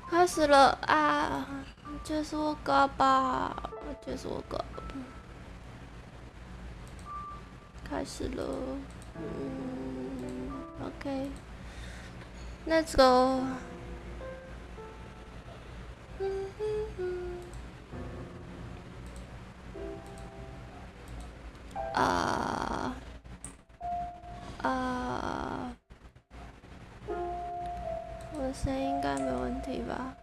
开始了啊！just woke up 吧，just woke up。开始了，OK，Let's go。我的声音应该没问题吧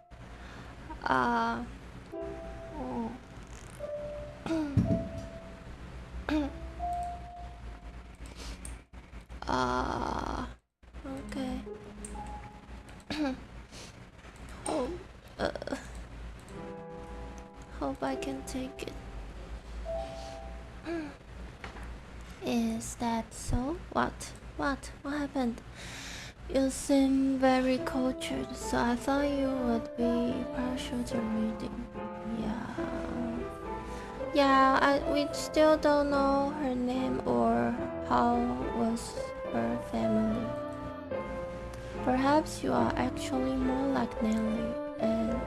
？OK。Hope I can take it. Is that so? What happened? You seem very cultured, so I thought you would be partial to reading. We still don't know her name or how was her family. Perhaps you are actually more like Nelly and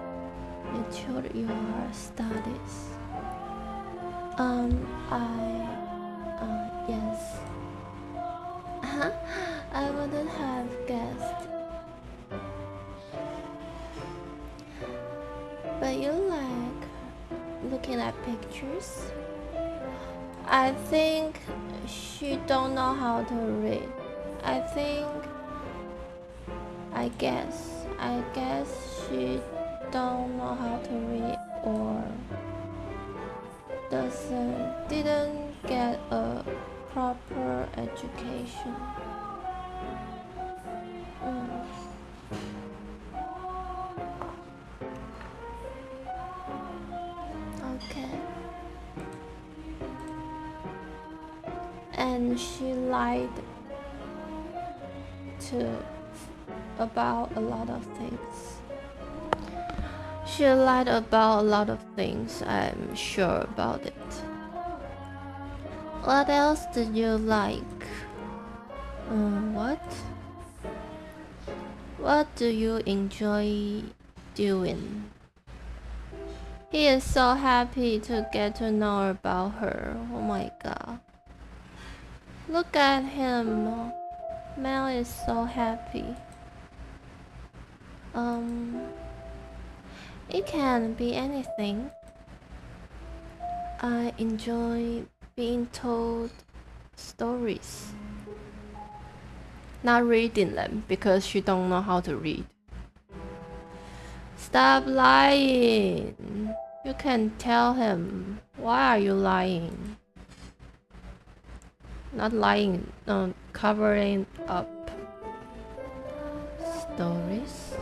it showed your studies. Yes. I wouldn't have guessed. But you like looking at pictures? I think she don't know how to read. I guess she don't know how to read or didn't get a proper education. Okay. And she lied about a lot of things. I'm sure about it. What else did you like? What do you enjoy doing? He is so happy to get to know about her. Oh my god. Look at him. Mel is so happy. It can be anything. I enjoy being told stories. Not reading them because she don't know how to read. Stop lying. You can tell him. Why are you lying? Not lying, covering up. Stories?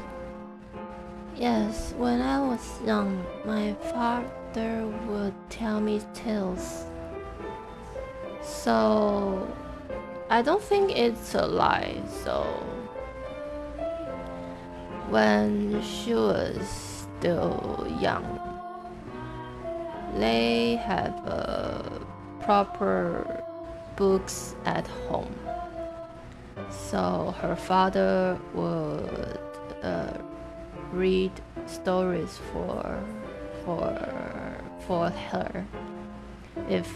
Yes, when I was young, my father would tell me tales. So, I don't think it's a lie, so... When she was still young, they have proper books at home. So her father would read stories for her if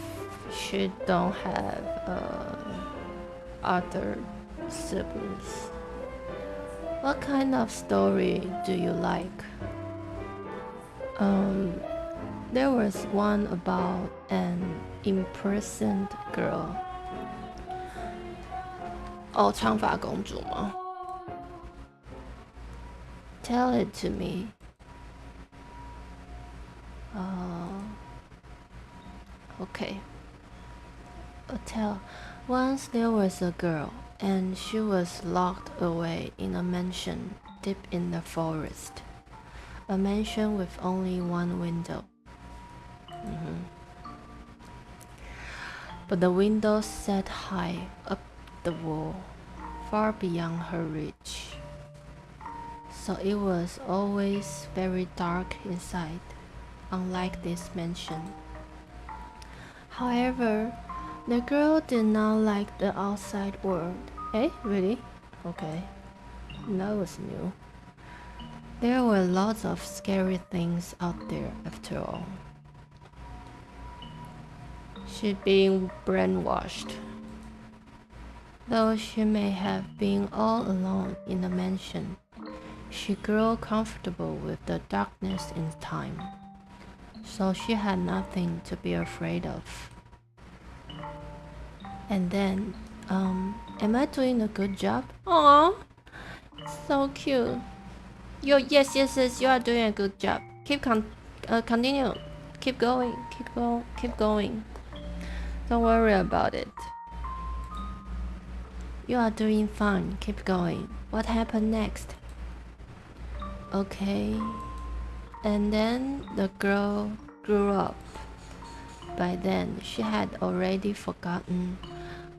she don't have other siblings. What kind of story do you like? There was one about an imprisoned girl. 哦，长发公主吗？ Tell it to me. Okay. I'll tell. Once there was a girl, and she was locked away in a mansion deep in the forest. A mansion with only one window. but the window sat high up the wall, far beyond her reach. So it was always very dark inside, unlike this mansion. However, the girl did not like the outside world. Eh? Really? Okay. That was new. There were lots of scary things out there after all. She'd been brainwashed. Though she may have been all alone in the mansion, she grew comfortable with the darkness in time, so she had nothing to be afraid of. And then, am I doing a good job? Aww, so cute. Yes, you are doing a good job. Continue. Keep going. Keep going. Don't worry about it. You are doing fine. Keep going. What happened next? Okay. And then the girl grew up. By then, she had already forgotten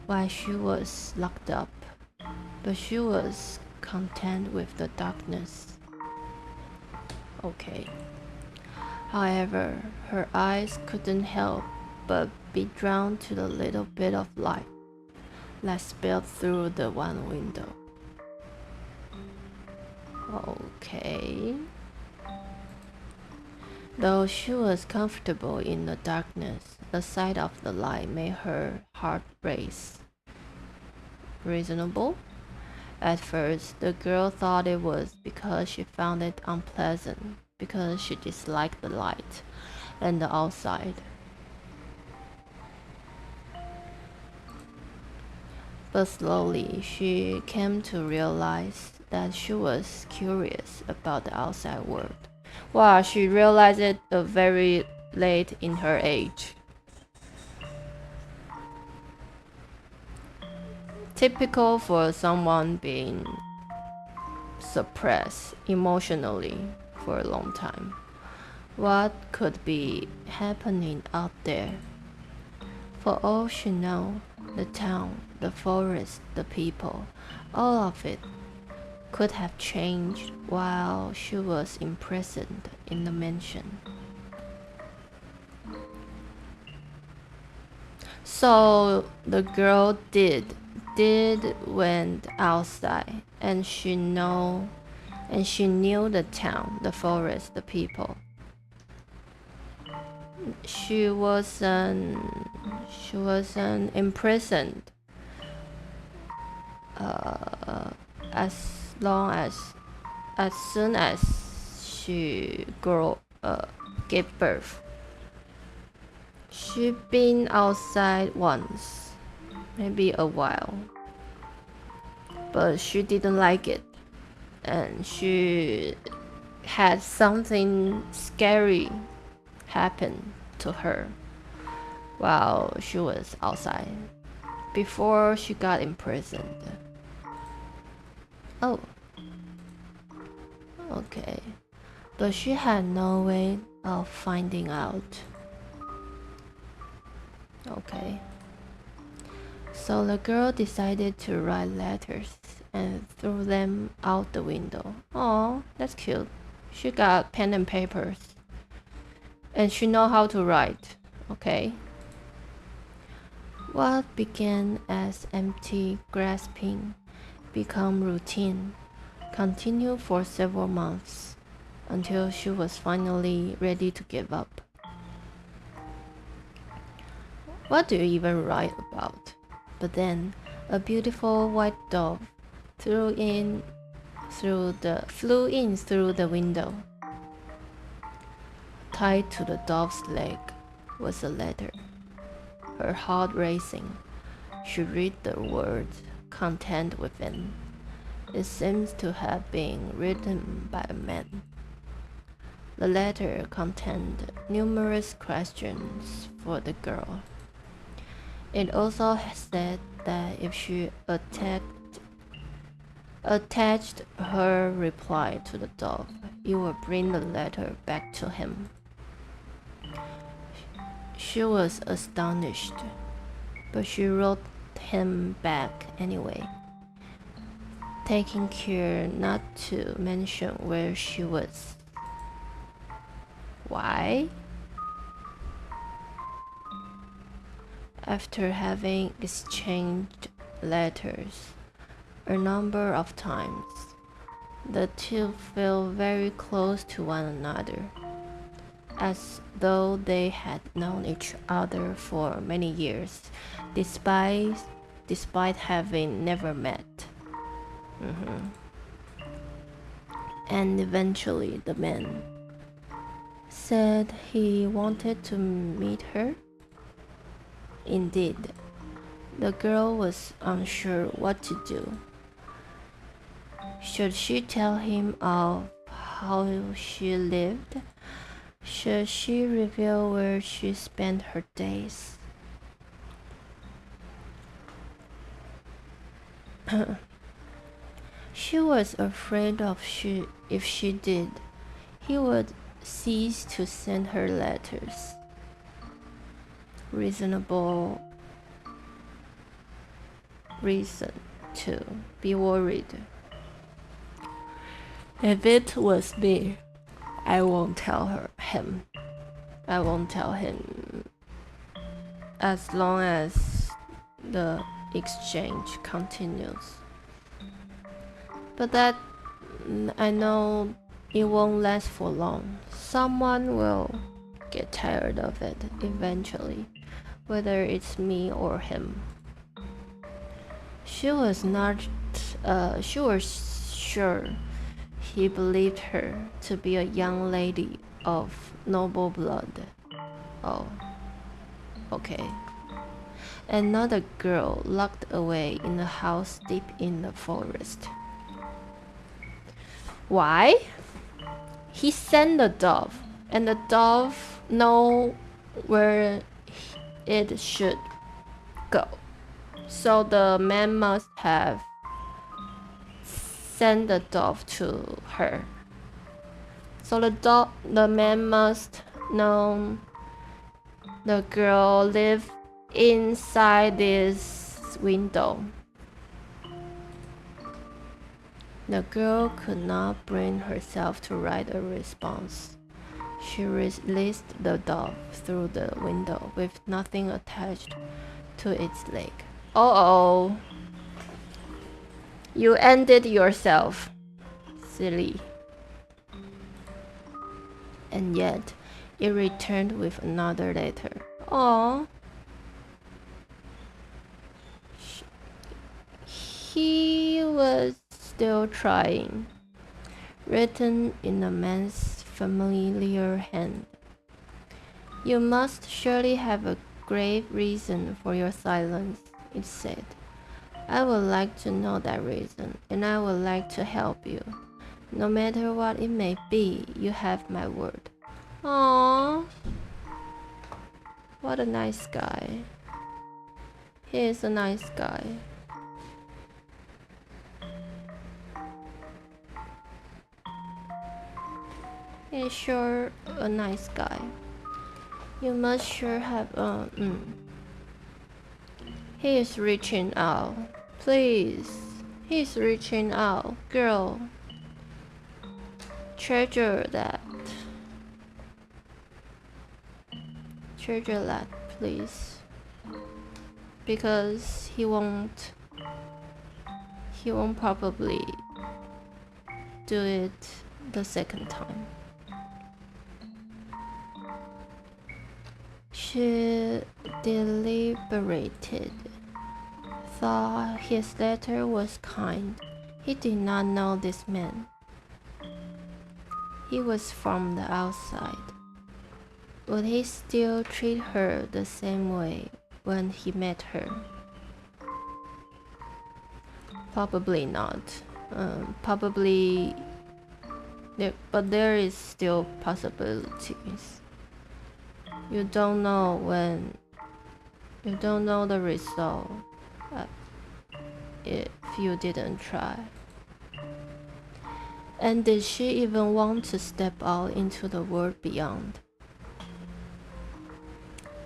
why she was locked up, but she was content with the darkness. Okay. However, her eyes couldn't help but be drawn to the little bit of light that spilled through the one window. Okay. Though she was comfortable in the darkness, the sight of the light made her heart race. Reasonable? At first, the girl thought it was because she found it unpleasant, because she disliked the light and the outside. But slowly, she came to realize that she was curious about the outside world. Wow, she realized it very late in her age. Typical for someone being suppressed emotionally for a long time. What could be happening out there? For all she knew, the town, the forest, the people, all of it could have changed while she was imprisoned in the mansion. So the girl did went outside, and she knew the town, the forest, the people. She wasn't imprisoned as soon as she gave birth. She'd been outside once, maybe a while, but she didn't like it, and she had something scary happen to her while she was outside before she got imprisoned. Oh, okay, but she had no way of finding out. Okay. So the girl decided to write letters and threw them out the window. Oh, that's cute. She got pen and papers. And she know how to write. Okay. What began as empty grasping became routine, continued for several months until she was finally ready to give up. What do you even write about? But then a beautiful white dove flew in through the window. Tied to the dove's leg was a letter. Her heart racing, she read the words contained within. It seems to have been written by a man. The letter contained numerous questions for the girl. It also said that if she attached her reply to the dove, it would bring the letter back to him. She was astonished. but she wrote him back anyway, taking care not to mention where she was. Why? After having exchanged letters a number of times, the two felt very close to one another, as though they had known each other for many years, despite having never met. And eventually the man said he wanted to meet her. Indeed, the girl was unsure what to do. Should she tell him of how she lived? Should she reveal where she spent her days? She was afraid if she did, he would cease to send her letters. Reasonable reason to be worried. If it was me, I won't tell him. I won't tell him as long as the exchange continues. But that I know it won't last for long. Someone will get tired of it eventually, whether it's me or him. She was sure he believed her to be a young lady of noble blood. Oh, okay. And not a girl locked away in a house deep in the forest. Why? He sent the dove, and the dove know where it should go. So the man must have sent the dove to her. So the man must know the girl lived inside this window. The girl could not bring herself to write a response. She released the dove through the window with nothing attached to its leg. Uh-oh. You ended yourself. Silly. And yet, it returned with another letter. Aww. He was still trying. Written in a man's familiar hand. You must surely have a grave reason for your silence, it said. I would like to know that reason, and I would like to help you. No matter what it may be, you have my word. Aww. What a nice guy. He is a nice guy. He's sure a nice guy. You must sure have He is reaching out. Please. He's reaching out. Girl. Treasure that. Treasure that, please. Because he won't probably do it the second time. She deliberated, thought his letter was kind. He did not know this man. He was from the outside. Would he still treat her the same way when he met her? Probably not. Probably, but there is still possibilities. You don't know the result if you didn't try. And did she even want to step out into the world beyond?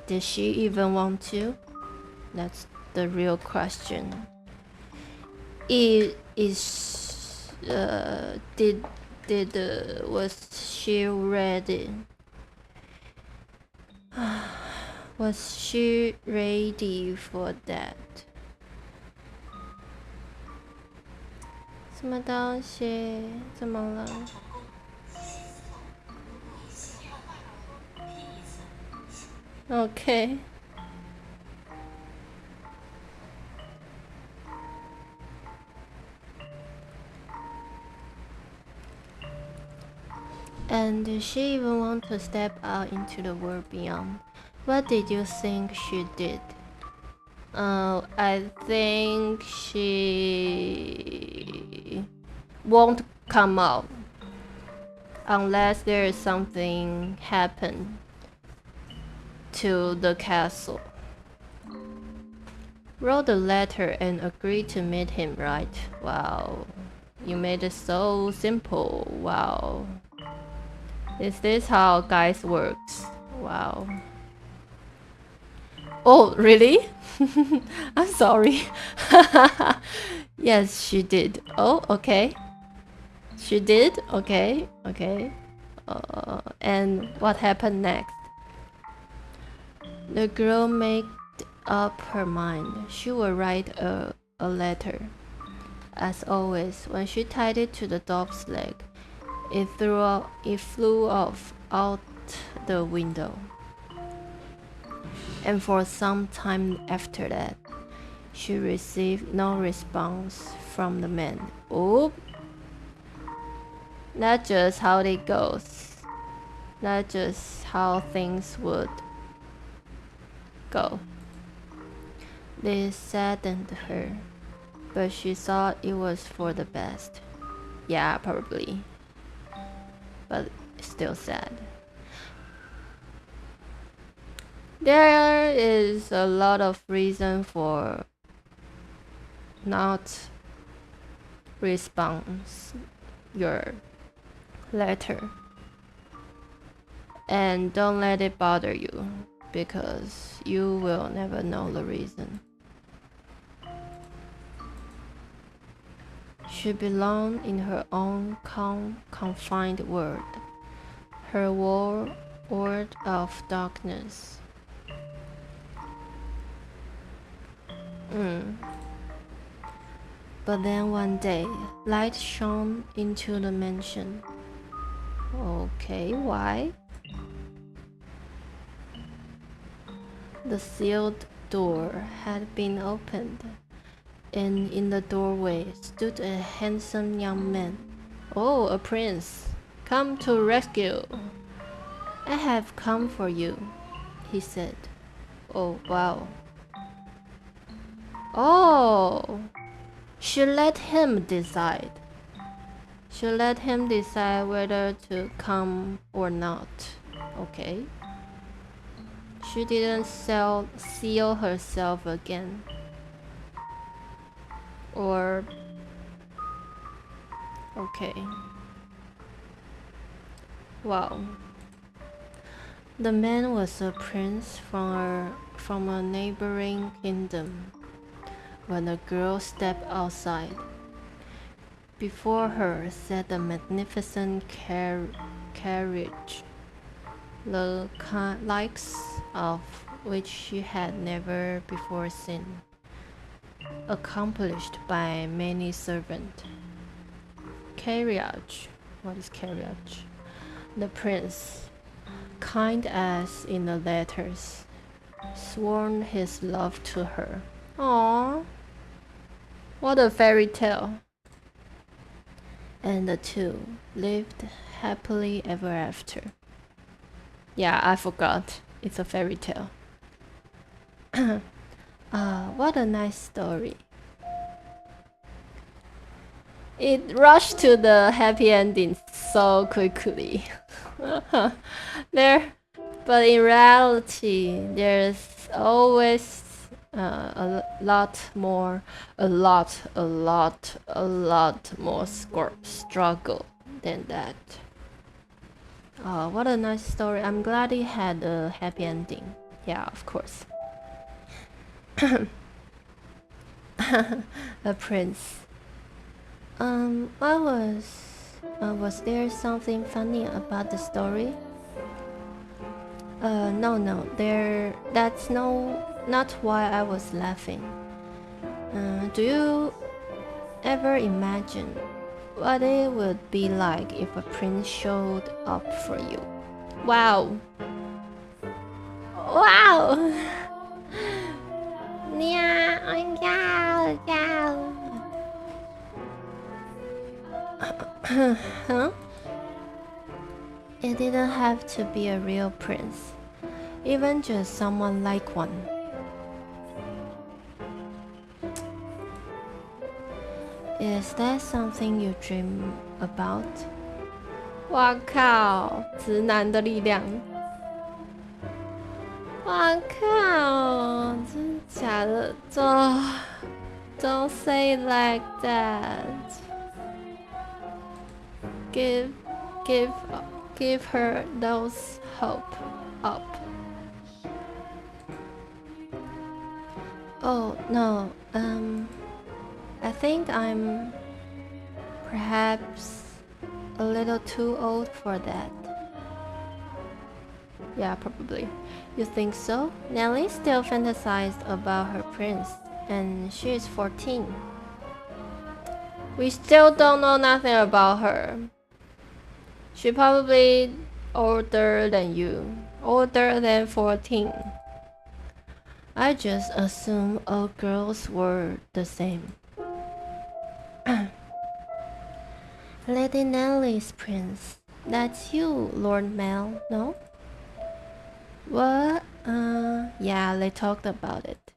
Did she even want to? That's the real question. It is was she ready? Was she ready for that? 什么东西？怎么了？ Okay. And she even want to step out into the world beyond. What did you think she did? I think she won't come out unless there is something happen to the castle. Wrote a letter and agreed to meet him, right? Wow. You made it so simple. Wow. Is this how guys works? Wow. Oh, really? I'm sorry. Yes, she did. Oh, okay. She did? Okay, okay. And what happened next? The girl made up her mind. She would write a letter. As always, when she tied it to the dog's leg, it flew off out the window. And for some time after that, she received no response from the man. Oop. Not just how it goes. Not just how things would go. This saddened her, but she thought it was for the best. Yeah, probably. But still sad. There is a lot of reason for not response your letter. And don't let it bother you, because you will never know the reason. She belonged in her own confined world, her world of darkness. But then one day, light shone into the mansion. Okay, why? The sealed door had been opened, and in the doorway stood a handsome young man. Oh, a prince, come to rescue. I have come for you, he said. Oh, wow. Oh, she let him decide. She let him decide whether to come or not. Okay. She didn't seal herself again. Or... Okay. Wow. The man was a prince from a neighboring kingdom. When the girl stepped outside, before her sat a magnificent carriage, the likes of which she had never before seen, accomplished by many servants. Carriage. What is carriage? The prince, kind as in the letters, sworn his love to her. Aww. What a fairy tale. And the two lived happily ever after. Yeah, I forgot. It's a fairy tale. What a nice story. It rushed to the happy ending so quickly. But in reality, there's always a lot more struggle than that. What a nice story. I'm glad it had a happy ending. Yeah, of course. A prince. Was there something funny about the story? No, that's not why I was laughing. Do you ever imagine what it would be like if a prince showed up for you? Wow. Wow. Huh? It didn't have to be a real prince, even just someone like one. Is that something you dream about? 哇靠，直男的力量！哇靠，真假的？Don't say it like that. Give her those hope up. Oh no, I think I'm perhaps a little too old for that. Yeah, probably. You think so? Nellie still fantasized about her prince, and she is 14. We still don't know nothing about her. She probably older than you, older than 14. I just assumed all girls were the same. Lady Nellie's prince. That's you, Lord Mel, no? What? Yeah, they talked about it.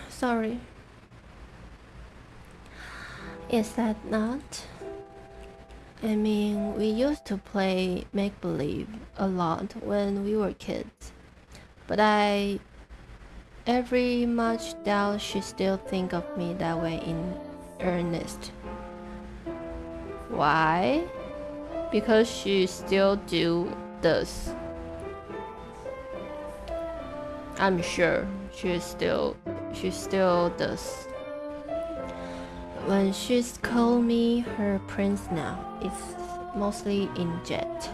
Sorry. Is that not? I mean, we used to play make-believe a lot when we were kids. But I very much doubt she still think of me that way in earnest. Why? Because she still do this. I'm sure she still does. When she's called me her prince now, it's mostly in jest.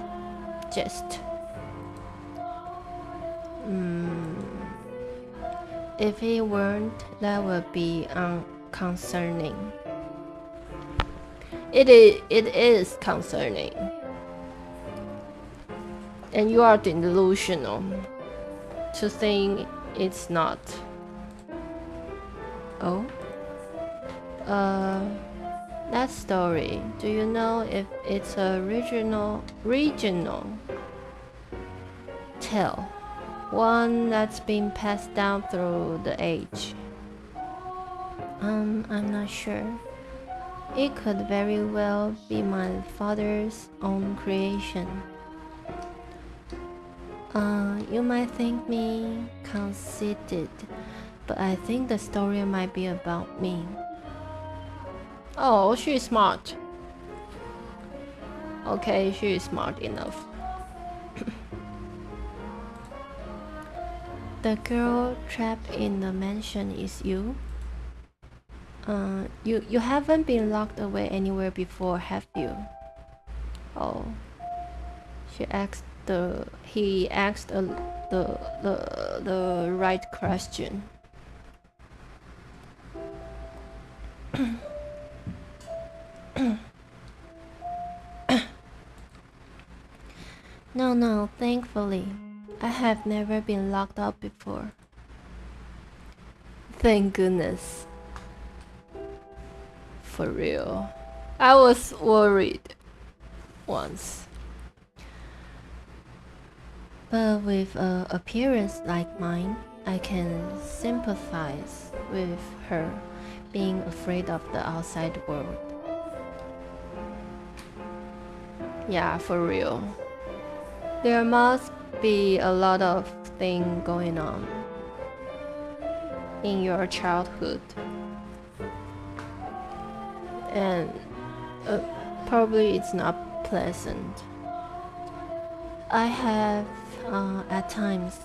If it weren't, that would be concerning. It is concerning. And you are delusional to think it's not. Oh? That story, do you know if it's a regional tale? One that's been passed down through the age? I'm not sure. It could very well be my father's own creation. You might think me conceited, but I think the story might be about me. Oh, she's smart. Okay, she is smart enough. The girl trapped in the mansion is you? You haven't been locked away anywhere before, have you? Oh, he asked the right question. No, thankfully. I have never been locked up before. Thank goodness. For real. I was worried once. But with an appearance like mine, I can sympathize with her being afraid of the outside world. Yeah, for real. There must be a lot of things going on in your childhood. And probably it's not pleasant. I have at times,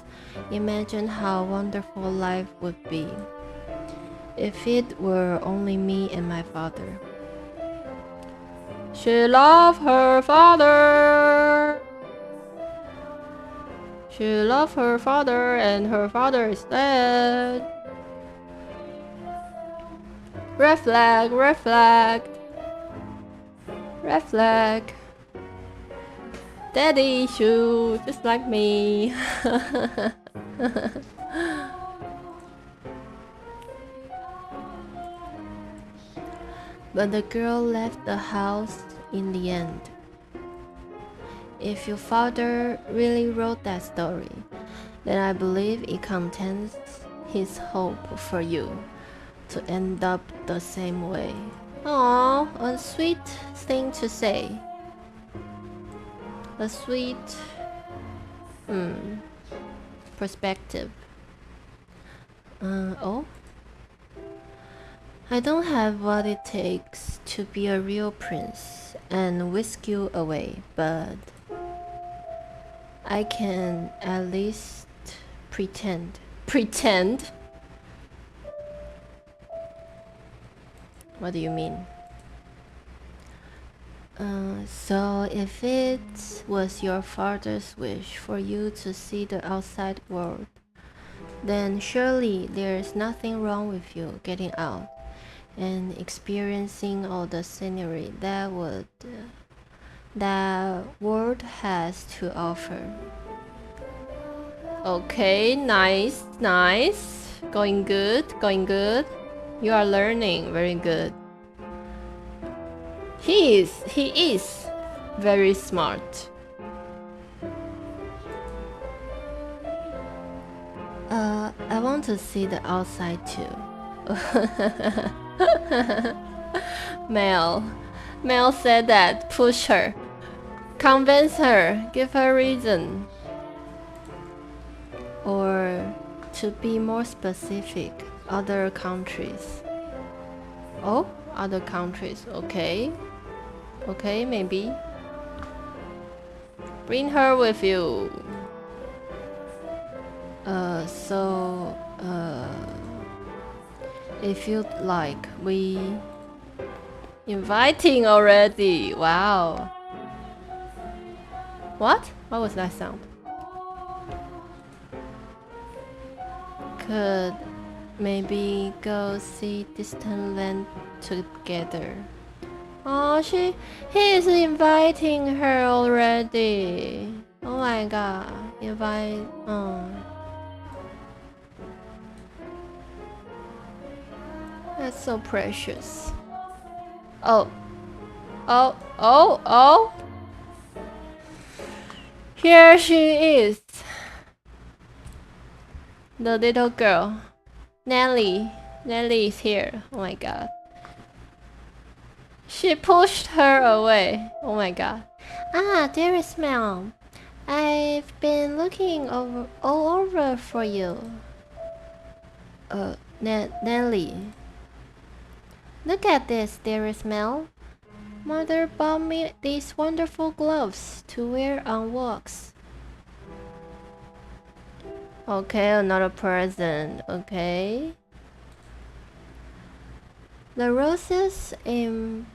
imagine how wonderful life would be if it were only me and my father. She loved her father. She loved her father, and her father is dead. Red flag, red flag. Red flag. Daddy issue, just like me. But the girl left the house in the end. If your father really wrote that story, then I believe it contains his hope for you to end up the same way. Aww, a sweet thing to say. A sweet perspective. Oh? I don't have what it takes to be a real prince and whisk you away, but I can at least pretend. Pretend? What do you mean? So if it was your father's wish for you to see the outside world, then surely there's nothing wrong with you getting out and experiencing all the scenery that world has to offer. Okay, nice, nice. Going good, going good. You are learning, very good. He is very smart. I want to see the outside too. Mel said that. Push her. Convince her. Give her reason. Or to be more specific, other countries. Oh, other countries. Okay. Okay, maybe. Bring her with you. If you'd like, we inviting already. Wow. What? What was that sound? Could maybe go see distant land together. Oh, he is inviting her already. Oh my god. Invite. Oh. That's so precious. Oh. Oh, oh, oh. Here she is. The little girl. Nelly. Nelly is here. Oh my god. She pushed her away. Oh my god. Ah, dearest Mel. I've been looking all over for you. Nelly. Look at this, dearest Mel. Mother bought me these wonderful gloves to wear on walks. Okay, another present. Okay. The roses embroidered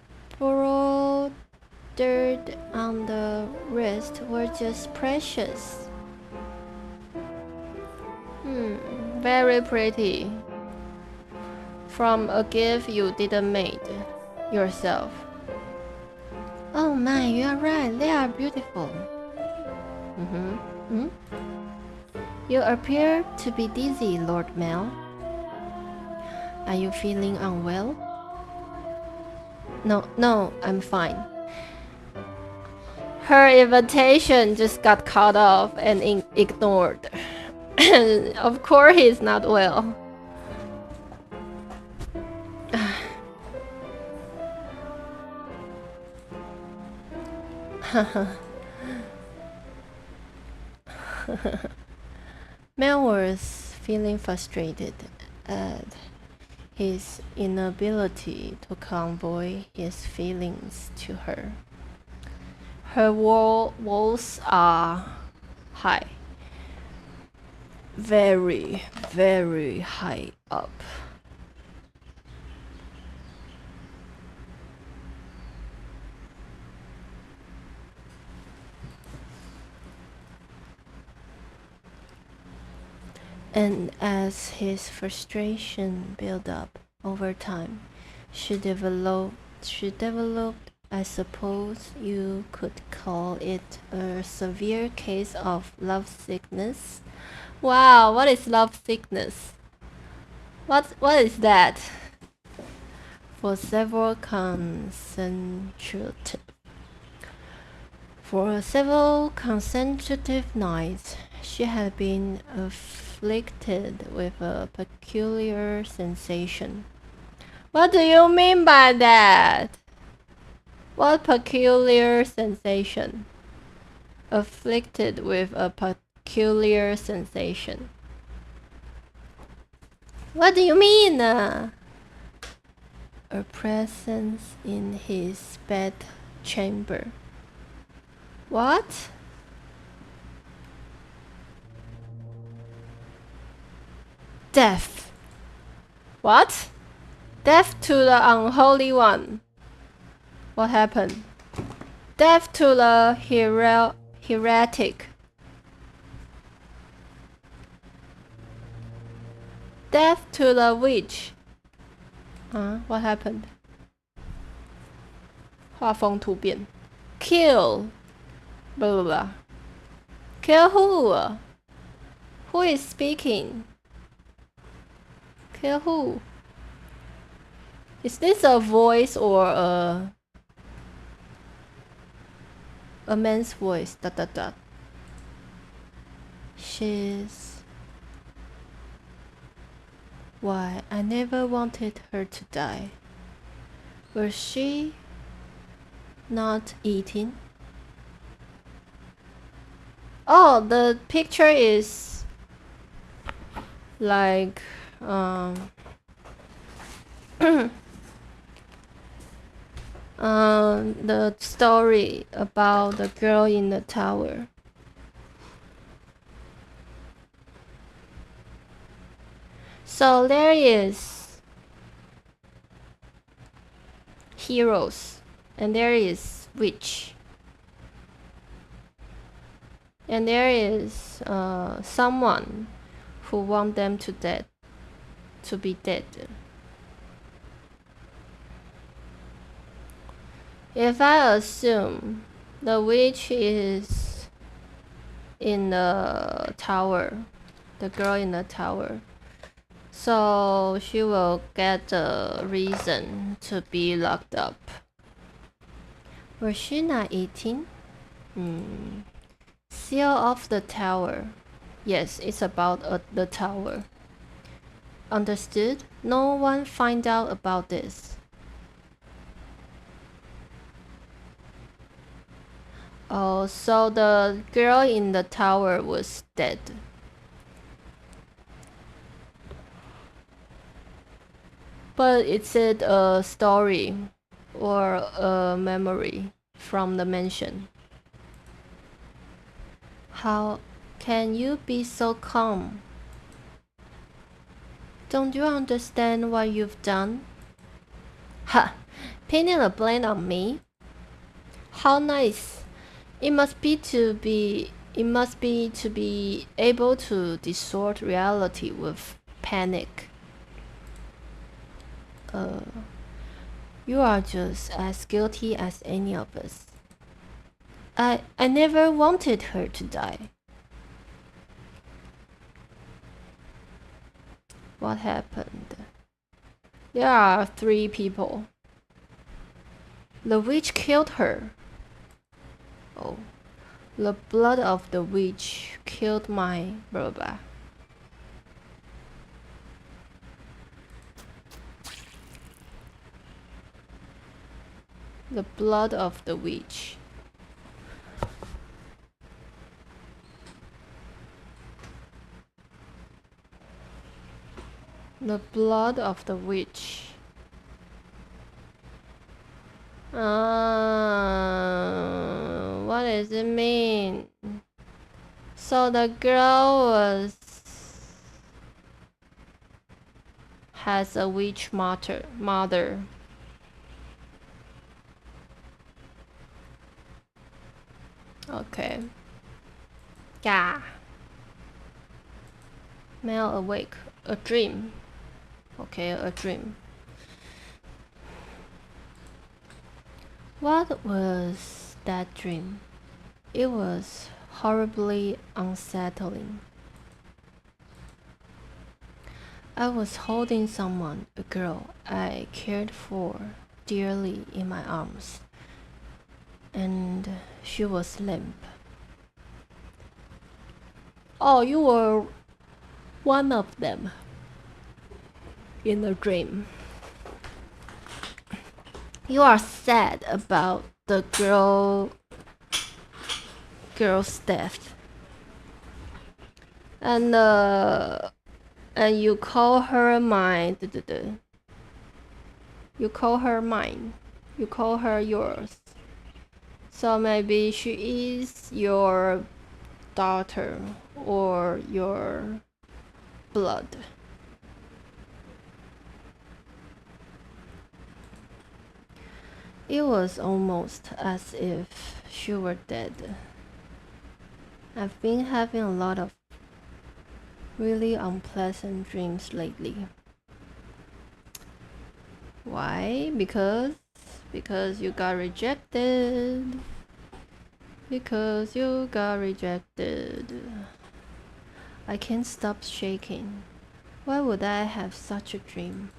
on the wrist were just precious. Very pretty. From a gift you didn't make yourself. Oh my, you are right. They are beautiful. You appear to be dizzy, Lord Mel. Are you feeling unwell? No, I'm fine. Her invitation just got cut off and ignored. Of course he's not well. Mel was feeling frustrated at his inability to convey his feelings to her. Her walls are high, very, very high up. And as his frustration built up over time, she developed, I suppose you could call it a severe case of lovesickness. Wow, what is lovesickness? What is that? For several consecutive nights, she had been afflicted with a peculiar sensation. What do you mean by that? What peculiar sensation? Afflicted with a peculiar sensation. What do you mean? A presence in his bedchamber. What? Death. What? Death to the unholy one. What happened? Death to the heretic. Death to the witch. What happened? 画风突变. Kill. Blah blah blah. Kill who? Who is speaking? Kill who? Is this a voice or a man's voice? ... She's... Why, I never wanted her to die. Was she not eating? Oh, the picture is like the story about the girl in the tower. So there is heroes and there is witch and there is someone who want them to be dead. If I assume the witch is in the tower, the girl in the tower, so she will get a reason to be locked up. Was she not eating? Seal off the tower. Yes, it's about the tower. Understood? No one find out about this. Oh, so the girl in the tower was dead. But is it a story or a memory from the mansion? How can you be so calm? Don't you understand what you've done? Ha! Pinning the blame on me? How nice! It must be to be able to distort reality with panic. You are just as guilty as any of us. I never wanted her to die. What happened? There are 3 people. The witch killed her. Oh, the blood of the witch killed my blah blah. The blood of the witch. The blood of the witch. What does it mean? So the girl was has a witch mother. Okay. Yeah. Male awake. A dream. Okay, a dream. What was that dream? It was horribly unsettling. I was holding someone, a girl I cared for dearly, in my arms, and she was limp. Oh, you were one of them in the dream. You are sad about the girl's death, and you call her mine. You call her mine. You call her yours. So maybe she is your daughter or your blood. It was almost as if she were dead. I've been having a lot of really unpleasant dreams lately. Why? Because you got rejected. Because you got rejected. I can't stop shaking. Why would I have such a dream?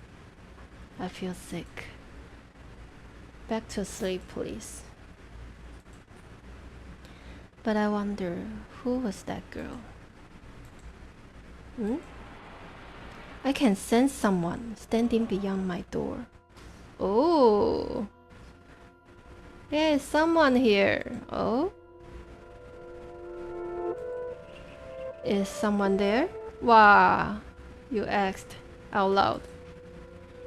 I feel sick. Back to sleep, please. But I wonder, who was that girl? I can sense someone standing beyond my door. Oh, there's someone here. Oh, is someone there? Wow, you asked out loud.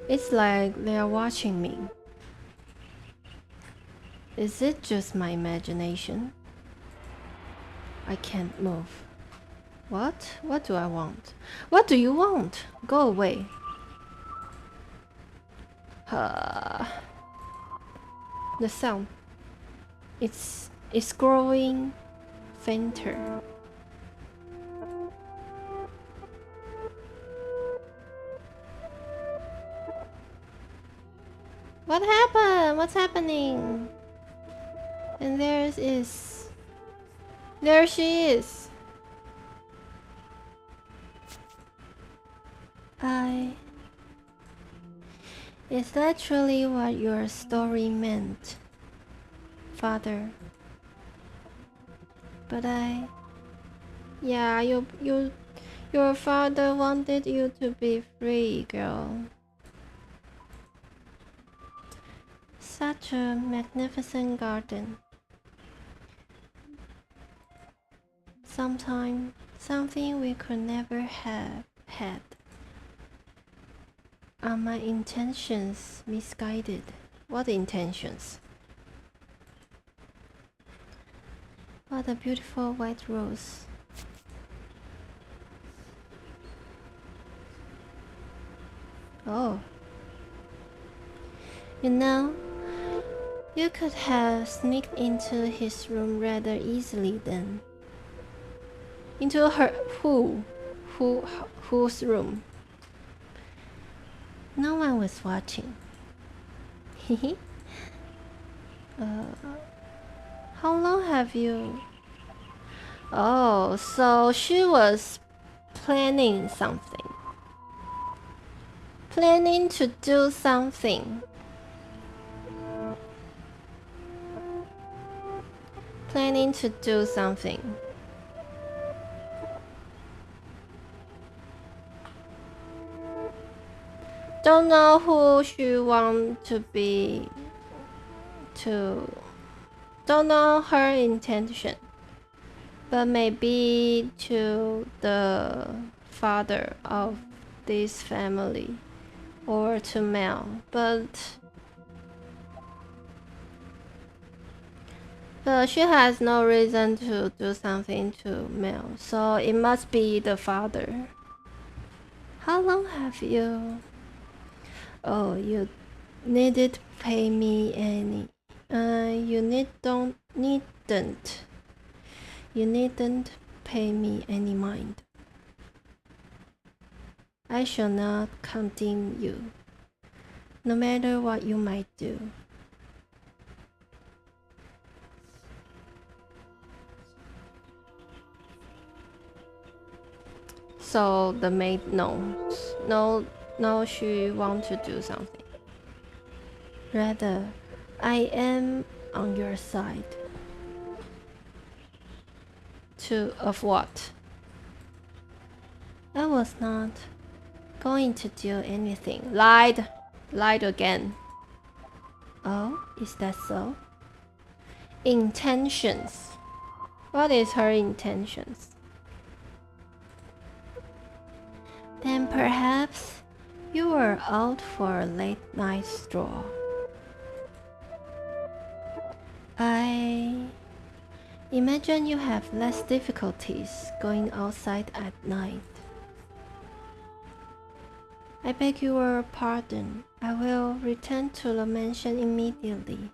It's like they are watching me. Is it just my imagination? I can't move. What? What do I want? What do you want? Go away. The sound. It's growing fainter. What happened? What's happening? And there she is. Is that truly what your story meant, Father? But yeah, your father wanted you to be free, girl. Such a magnificent garden. Something we could never have had. Are my intentions misguided? What intentions? What a beautiful white rose. Oh. You know, you could have sneaked into his room rather easily then. Into whose room? No one was watching. How long have you... Oh, so she was planning something. Planning to do something. Planning to do something. Don't know who she want to be to. Don't know her intention. But maybe to the father of this family. Or to Mel. But she has no reason to do something to Mel. So it must be the father. How long have you... Oh, you needn't pay me any. Needn't. You needn't pay me any mind. I shall not condemn you, no matter what you might do. So the maid knows. No, she wants to do something. Rather, I am on your side. Of what? I was not going to do anything. Lied again. Oh, is that so? Intentions. What is her intentions? Then perhaps you were out for a late night stroll. I imagine you have less difficulties going outside at night. I beg your pardon. I will return to the mansion immediately.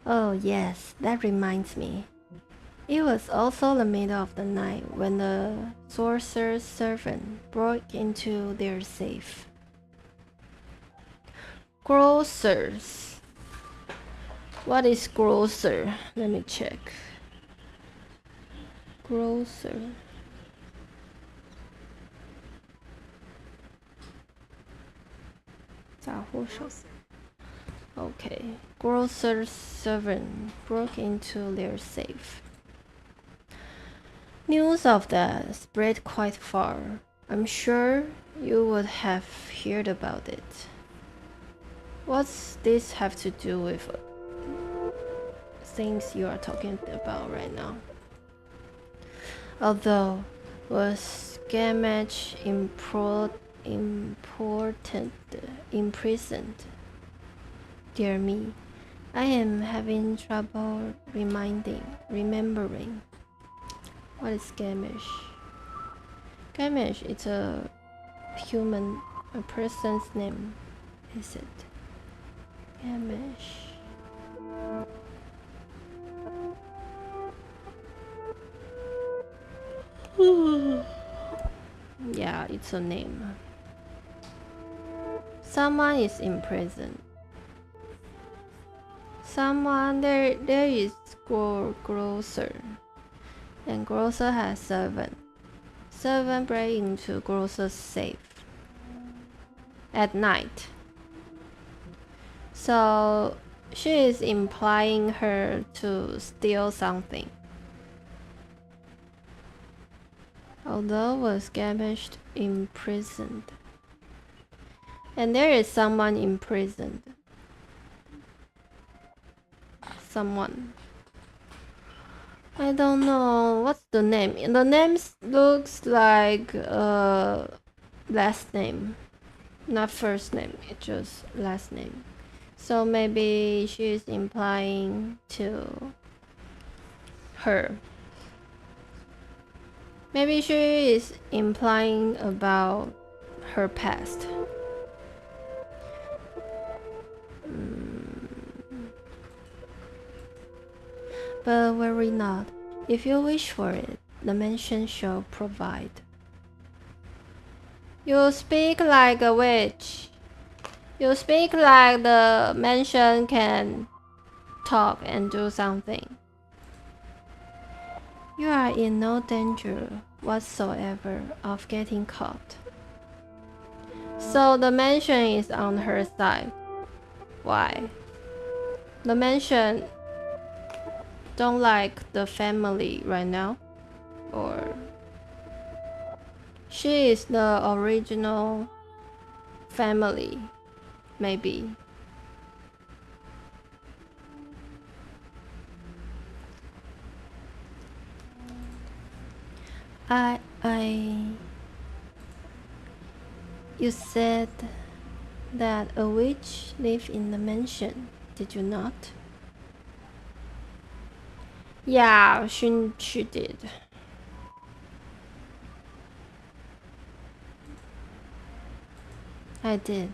Oh yes, that reminds me. It was also the middle of the night when the sorcerer's servant broke into their safe. Grocers. What is grocer? Let me check. Grocer. Okay. Grocer's servant broke into their safe. News of that spread quite far. I'm sure you would have heard about it. What's this have to do with things you are talking about right now? Although was Gamage imprisoned? Dear me, I am having trouble remembering. What is Gamage? Gamage is a person's name, is it? Gamage. Yeah, it's a name. Someone is in prison. There is grocer. And grocer has servant. Servant break into grocer's safe. At night. So she is implying her to steal something. Although was Gamage imprisoned. And there is someone imprisoned. Someone. I don't know. What's the name? The name looks like last name. Not first name. It's just last name. So maybe she's implying to her. Maybe she is implying about her past. But worry not. If you wish for it, the mansion shall provide. You speak like a witch. You speak like the mansion can talk and do something. You are in no danger whatsoever of getting caught. So the mansion is on her side. Why? The mansion don't like the family right now? Or she is the original family, maybe. You said that a witch lived in the mansion, did you not? Yeah, she did. I did.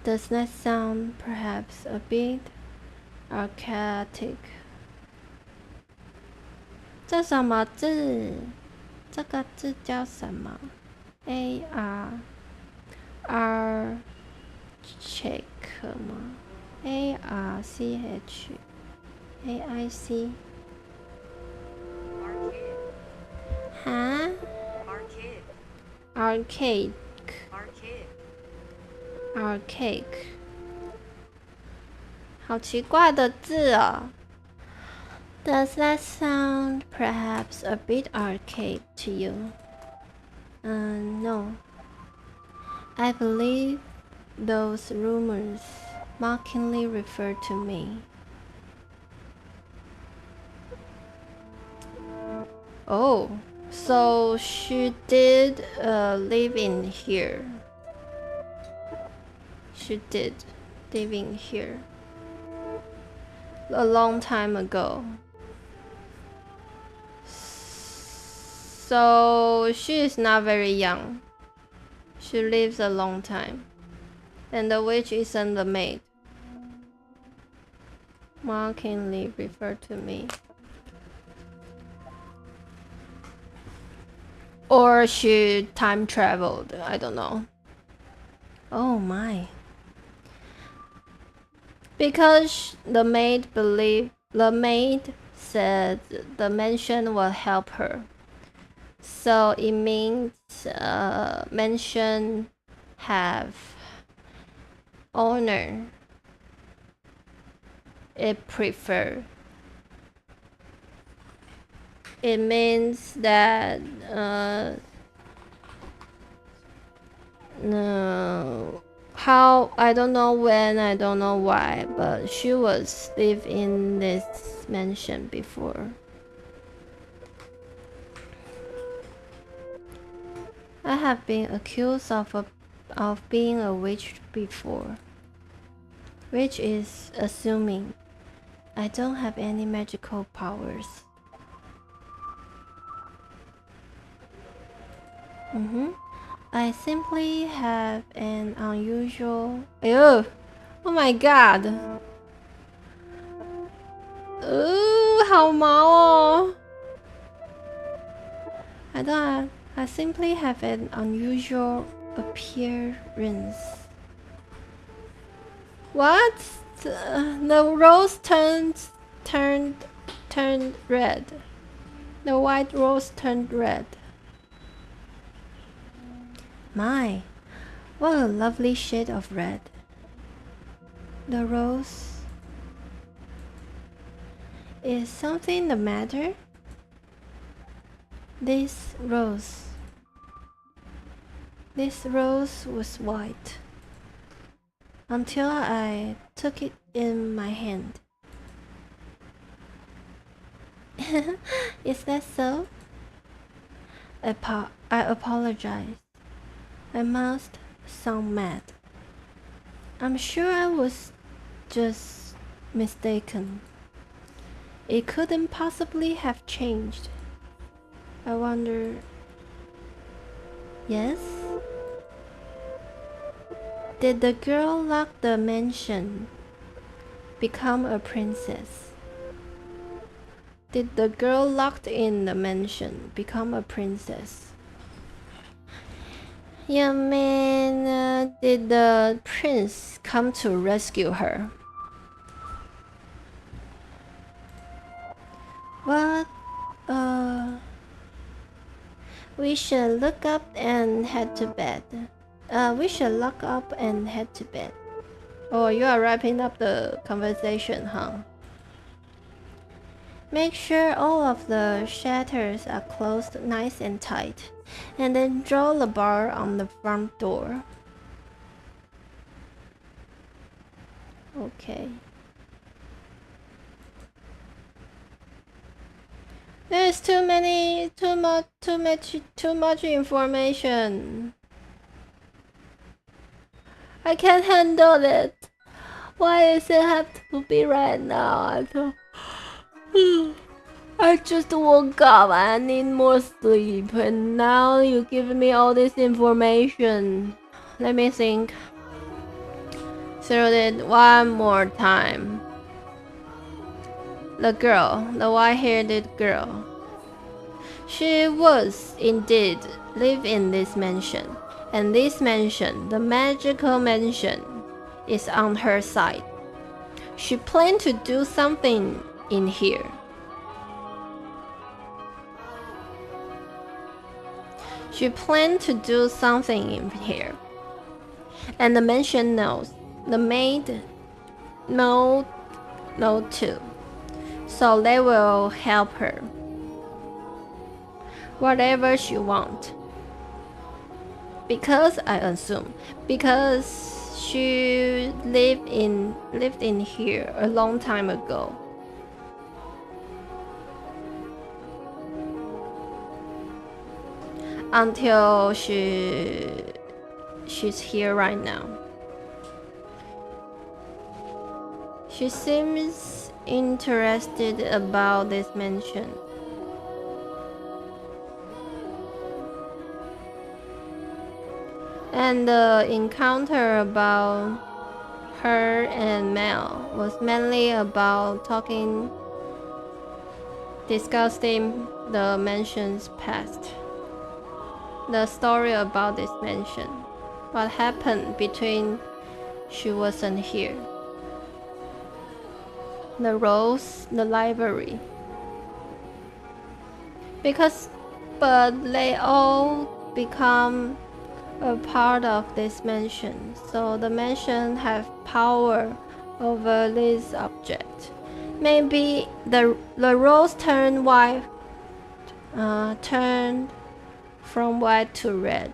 Does that sound perhaps a bit archaic? 这什么字？这个字叫什么 ？A R R check 吗 ？A R C H A I C。哈 ？Arcade。Arcade。好奇怪的字哦。Does that sound perhaps a bit archaic to you? No. I believe those rumors mockingly refer to me. Oh, so she did live in here. She did live in here a long time ago. So she is not very young. She lives a long time. And the witch isn't the maid. Mockingly refer to me. Or she time traveled. I don't know. Oh my. Because the maid said the mansion will help her. So it means mansion have owner. It prefer. It means that no, how I don't know when, I don't know why, but she was live in this mansion before. I have been accused of being a witch before, which is assuming I don't have any magical powers. I simply have an unusual... Ew! Oh my god! Ooh, 好毛哦! I simply have an unusual appearance. What? The rose turned red. The white rose turned red. My, what a lovely shade of red. The rose... Is something the matter? This rose was white until I took it in my hand. Is that so? I apologize. I must sound mad. I'm sure I was just mistaken. It couldn't possibly have changed. I wonder... Yes? Did the girl locked the mansion become a princess? Did the girl locked in the mansion become a princess? You mean, did the prince come to rescue her? What? We should look up and head to bed. We should lock up and head to bed. Oh, you are wrapping up the conversation, huh? Make sure all of the shutters are closed nice and tight, and then draw the bar on the front door. Okay. There's too much information. I can't handle it. Why does it have to be right now? I just woke up. I need more sleep, and now you give me all this information. Let me think through it one more time. The girl, the white-haired girl. She was indeed live in this mansion, and this mansion, the magical mansion, is on her side. She planned to do something in here. She planned to do something in here. And the mansion knows. The maid know too. So they will help her. Whatever she wants. Because I assume. Because she lived in here a long time ago. Until she's here right now. She seems interested about this mansion. And the encounter about her and Mel was mainly about discussing the mansion's past. The story about this mansion. What happened between she wasn't here. The rose, the library. But they all become a part of this mansion, so the mansion have power over this object. Maybe the rose turned white, turned from white to red.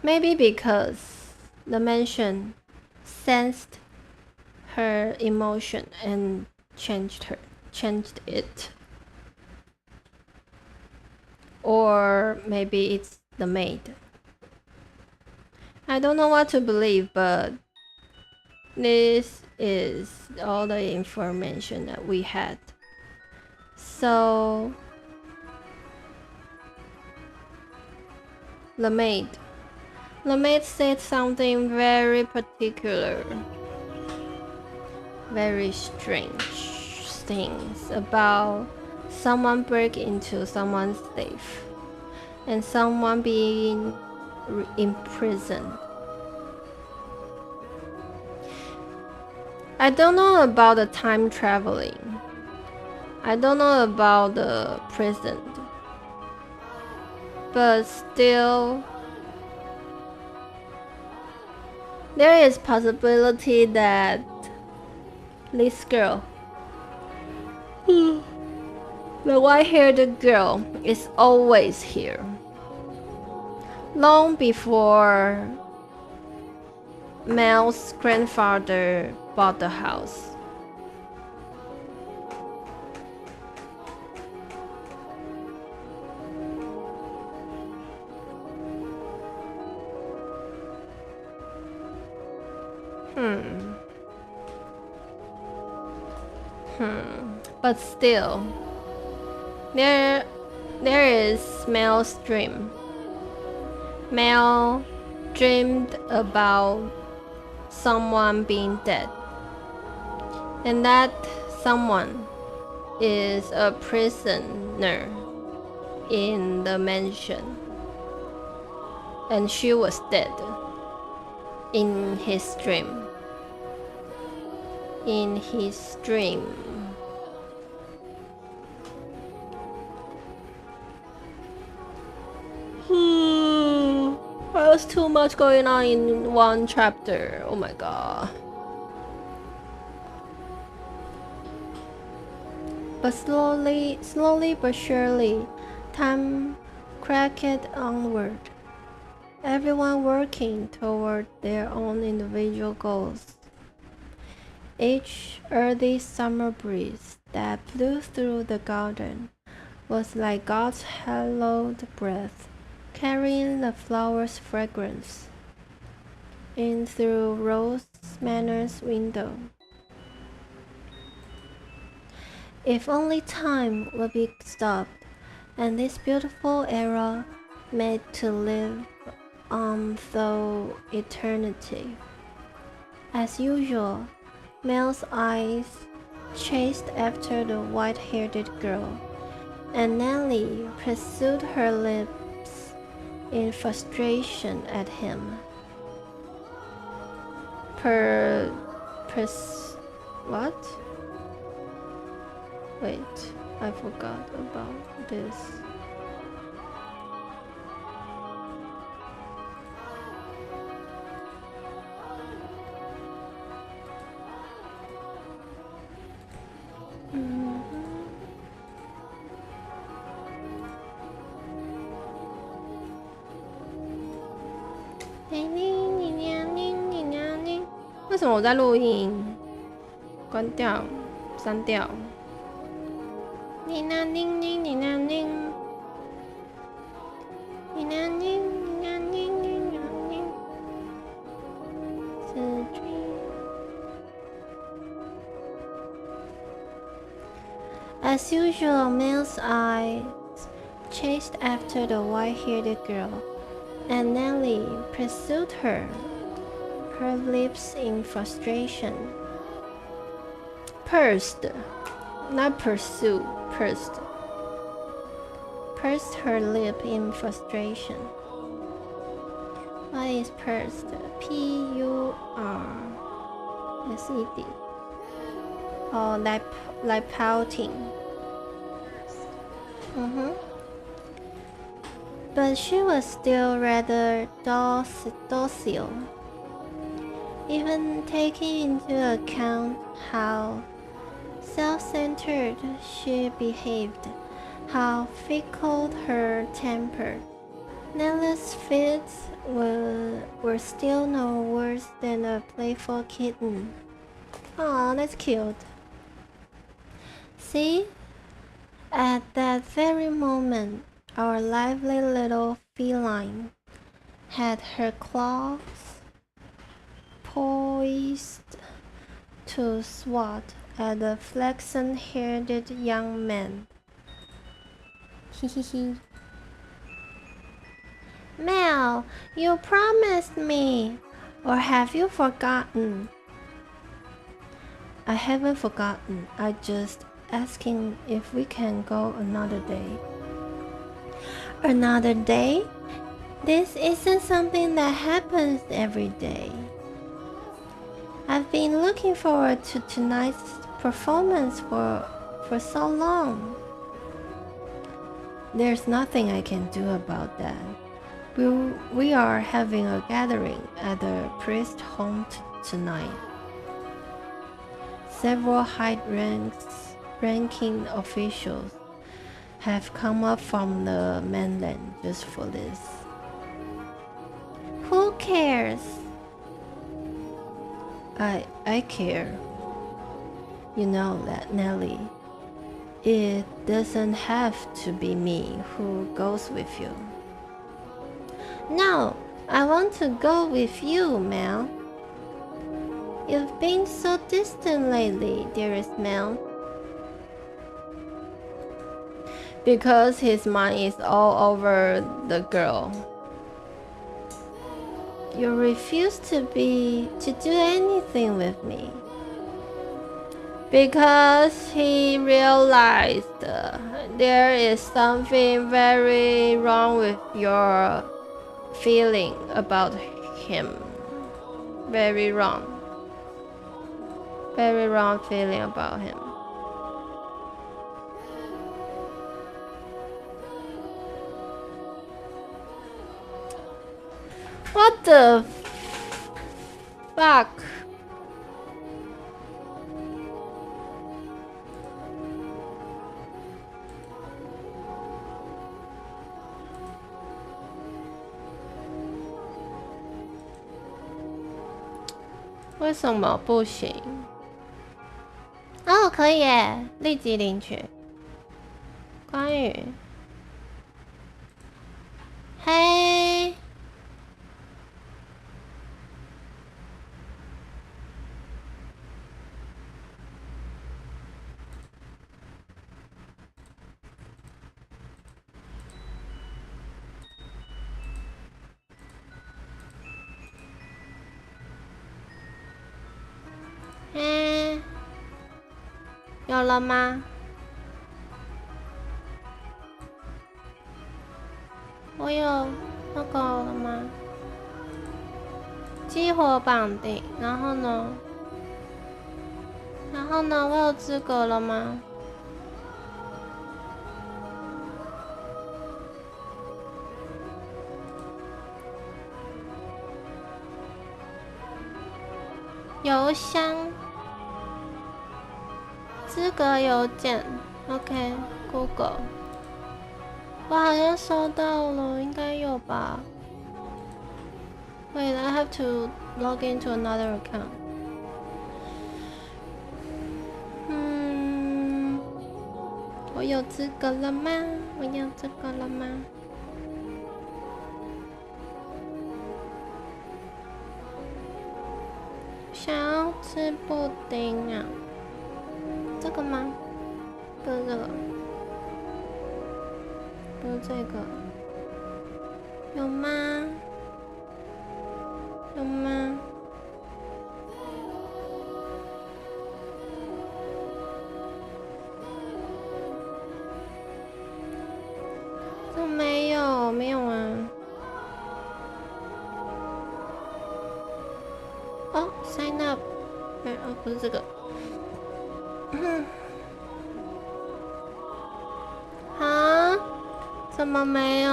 Maybe because the mansion sensed her emotion and changed it. Or maybe it's the maid. I don't know what to believe, but this is all the information that we had. So the maid said something very particular, very strange things about someone break into someone's safe and someone being imprisoned. I don't know about the time traveling. I don't know about the prison. But still, there is possibility that this girl, the white-haired girl, is always here. Long before Mel's grandfather bought the house. But still, there is Mel's dream. Mel dreamed about someone being dead, and that someone is a prisoner in the mansion, and she was dead in his dream. In his dream. There's too much going on in one chapter. Oh my god. But slowly but surely, time cracked onward. Everyone working toward their own individual goals. Each early summer breeze that blew through the garden was like God's hallowed breath, carrying the flower's fragrance in through Rose Manor's window. If only time would be stopped, and this beautiful era made to live on through eternity. As usual, Mel's eyes chased after the white-haired girl, and Nellie pursued her lips in frustration at him. What? Wait, I forgot about this.为什么我在录音？关掉，删掉。你那宁宁，你那宁，你那宁，你那宁，你那宁。As usual, Mel's eyes chased after the white-haired girl, and Nellie pursued her lips in frustration. Pursed, not pursue, pursed. Pursed her lip in frustration. What is pursed? P-U-R-S-E-D. Oh, like pouting. But she was still rather docile, even taking into account how self-centered she behaved, how fickle her temper. Nella's fits were still no worse than a playful kitten. Aw, that's cute. See? At that very moment, our lively little feline had her claws poised to swat at the flaxen-haired young man. Hehehe. Mel, you promised me, or have you forgotten? I haven't forgotten. I just asking if we can go another day. Another day? This isn't something that happens every day. I've been looking forward to tonight's performance for so long. There's nothing I can do about that. We are having a gathering at the priest's home tonight. Several high-ranking officials have come up from the mainland just for this. Who cares? I care. You know that, Nellie. It doesn't have to be me who goes with you. No, I want to go with you, Mel. You've been so distant lately, dearest Mel. Because his mind is all over the girl. You refuse to do anything with me. Because he realized there is something very wrong with your feeling about him. Very wrong feeling about him. What the fuck?为什么不行？哦，可以耶，立即领取。关羽，嘿，有了吗？我有那个了吗？激活绑定，然后呢？然后呢？我有资格了吗？邮箱，资格邮件 ，OK，Google，我好像收到了，应该有吧？Wait, I have to log into another account. 我有资格了吗？我有资格了吗？想要吃布丁啊？这个吗？不是这个，不是这个，有吗？有吗？这没有，没有啊。哦，sign up，哦，不是这个。啊？怎么没有？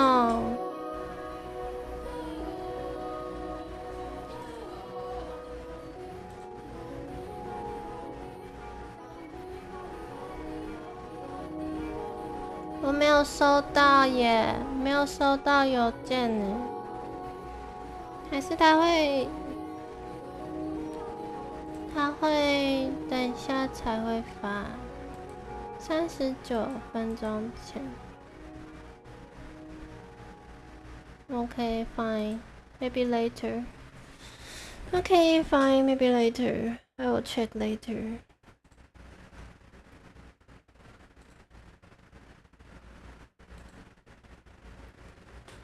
我没有收到耶，没有收到邮件呢。还是他会等一下才会发，39分钟前。Okay, fine. Maybe later. Okay, fine. Maybe later. I will check later.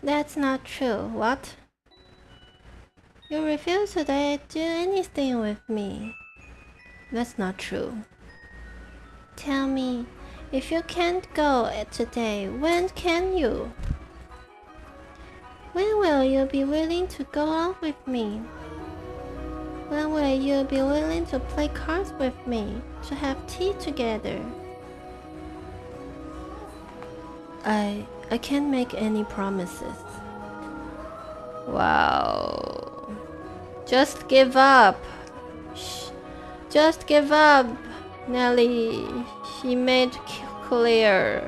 That's not true. What? You refuse to do anything with me. That's not true. Tell me, if you can't go today, when can you? When will you be willing to go out with me? When will you be willing to play cards with me, to have tea together? I can't make any promises. Wow. Just give up. Just give up, Nelly. She made clear.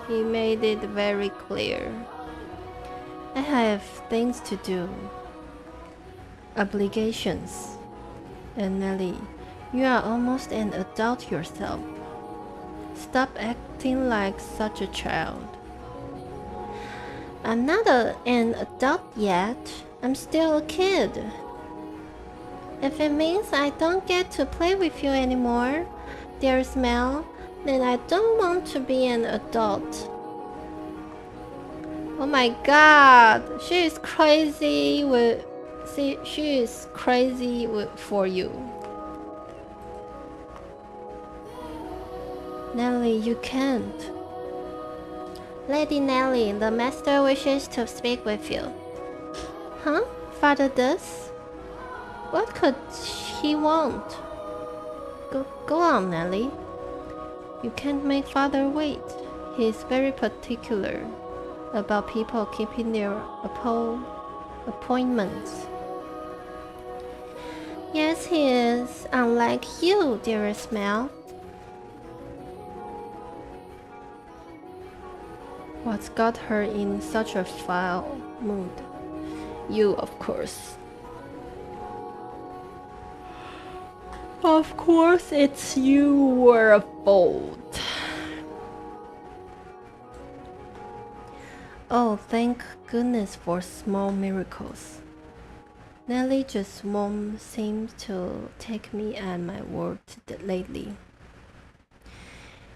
He made it very clear. I have things to do. Obligations. And Nelly, you are almost an adult yourself. Stop acting like such a child. I'm not an adult yet. I'm still a kid. If it means I don't get to play with you anymore, dear Mel, then I don't want to be an adult. Oh my god, she is crazy for you. Nelly, you can't. Lady Nelly, the master wishes to speak with you. Huh? Father does? What could he want? Go on, Nelly. You can't make father wait. He is very particular about people keeping their appointments. Yes, he is. Unlike you, dearest Mel. What's got her in such a foul mood? You, of course. Of course, it's your fault. Oh, thank goodness for small miracles. Nelly just won't seem to take me at my word lately.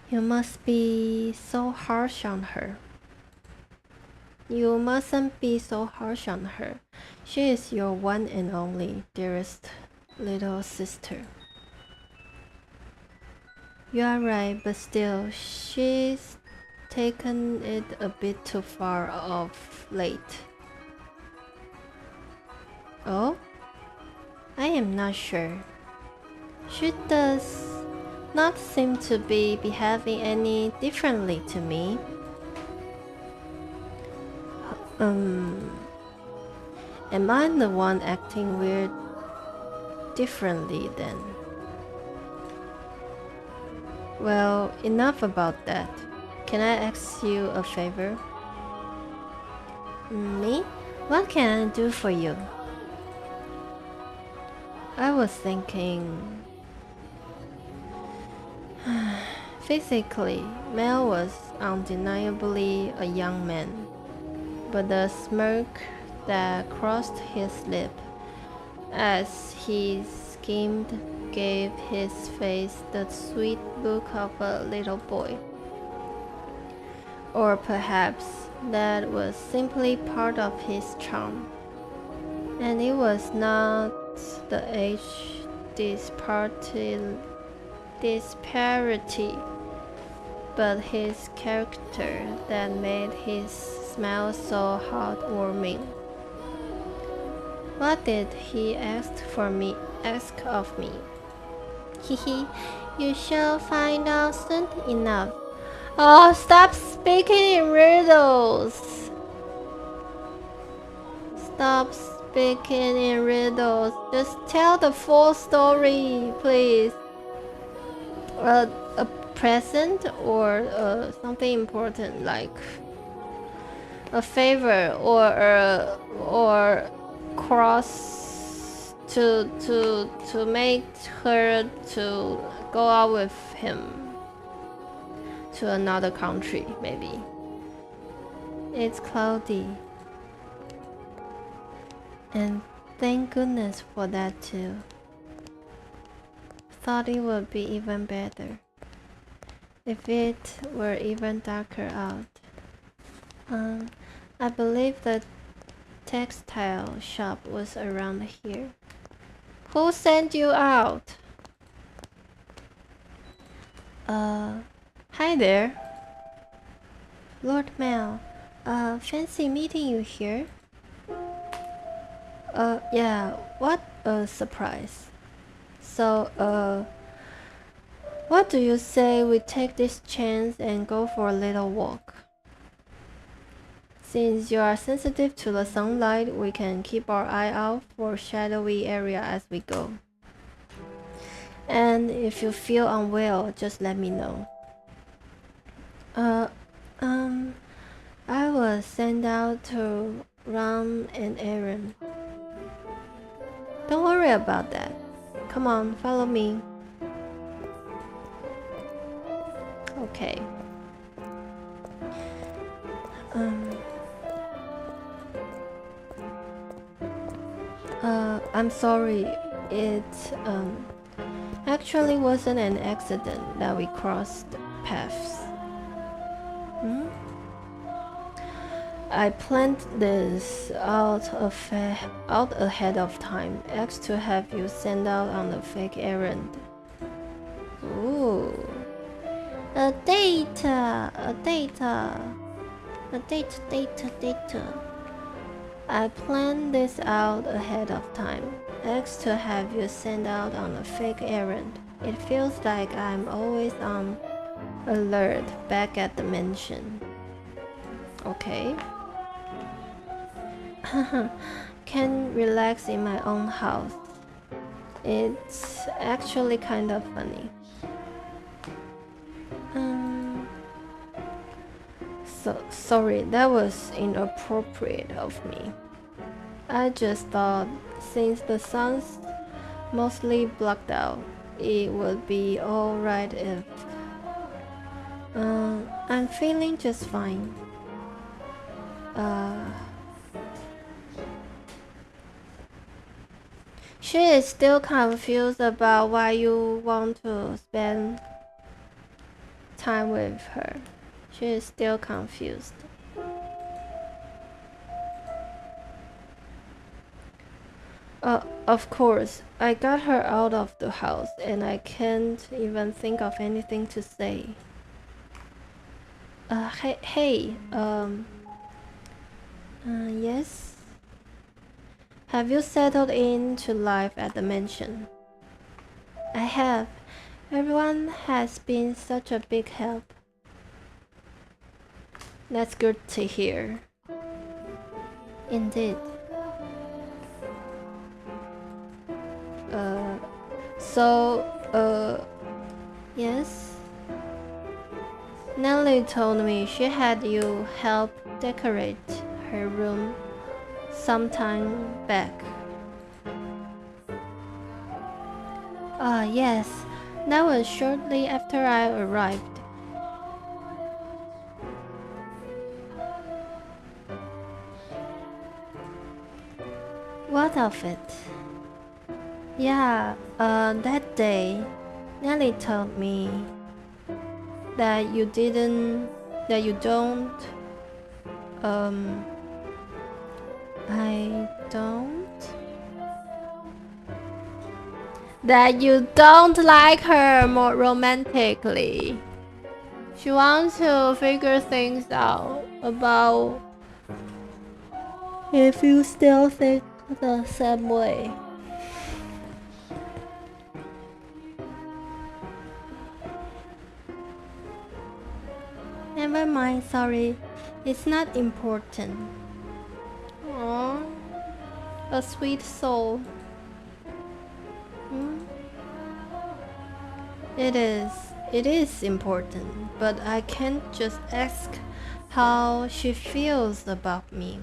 You must be so harsh on her. You mustn't be so harsh on her. She is your one and only, dearest little sister. You are right, but still, she's taken it a bit too far of late. Oh? I am not sure. She does not seem to be behaving any differently to me. Am I the one acting weird differently then? Well, enough about that. Can I ask you a favor? Me? What can I do for you? I was thinking... Physically, Mel was undeniably a young man, but the smirk that crossed his lip as he skimmed gave his face the sweet look of a little boy. Or perhaps that was simply part of his charm. And it was not the age disparity, but his character that made his smile so heartwarming. What did he ask of me? Hehe, you shall find out soon enough. Oh, stop speaking in riddles! Stop speaking in riddles. Just tell the full story, please. A present or something important like a favor or cross to make her to go out with him to another country, maybe. It's cloudy. And thank goodness for that too. Thought it would be even better if it were even darker out. I believe the textile shop was around here. Who sent you out? Hi there. Lord Mel, fancy meeting you here. Yeah, what a surprise. So, what do you say we take this chance and go for a little walk? Since you are sensitive to the sunlight, we can keep our eye out for shadowy area as we go. And if you feel unwell, just let me know. I was sent out to run an errand. Don't worry about that. Come on, follow me. Okay. I'm sorry. It actually wasn't an accident that we crossed paths. I planned this out ahead of time, asked to have you sent out on a fake errand. Ooh. A date. I planned this out ahead of time, asked to have you sent out on a fake errand. It feels like I'm always on alert back at the mansion. Okay. Can relax in my own house. It's actually kind of funny. Sorry, that was inappropriate of me. I just thought since the sun's mostly blocked out, it would be alright if... I'm feeling just fine. She is still confused about why you want to spend time with her. She is still confused. Of course, I got her out of the house and I can't even think of anything to say. Yes? Have you settled into life at the mansion? I have. Everyone has been such a big help. That's good to hear. Indeed. Uh, so, yes? Nellie told me she had you help decorate her room sometime back. Yes. That was shortly after I arrived. What of it? Yeah, that day, Nellie told me that you don't, I don't, that you don't like her more romantically. She wants to figure things out about if you still think the same way. Never mind, sorry. It's not important. Aww, a sweet soul. It is. It is important, but I can't just ask how she feels about me.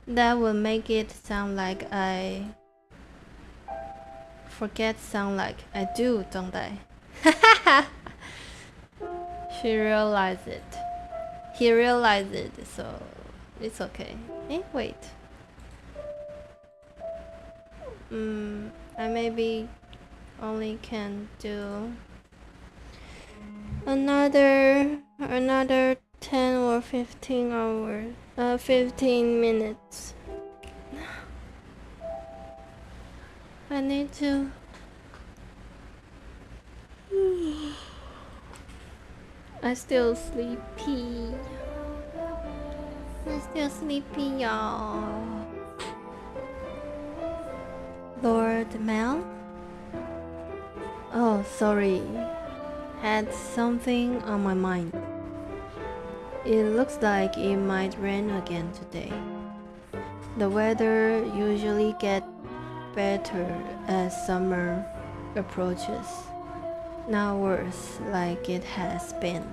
That will make it sound like I sound like I do, don't I? She realized it. He realized it, so it's okay. Wait. I maybe only can do another 10 or 15 hours. 15 minutes. I need to. I still sleepy. Y'all. Lord Mel? Oh, sorry. Had something on my mind. It looks like it might rain again today. The weather usually gets better as summer approaches. Not worse like it has been.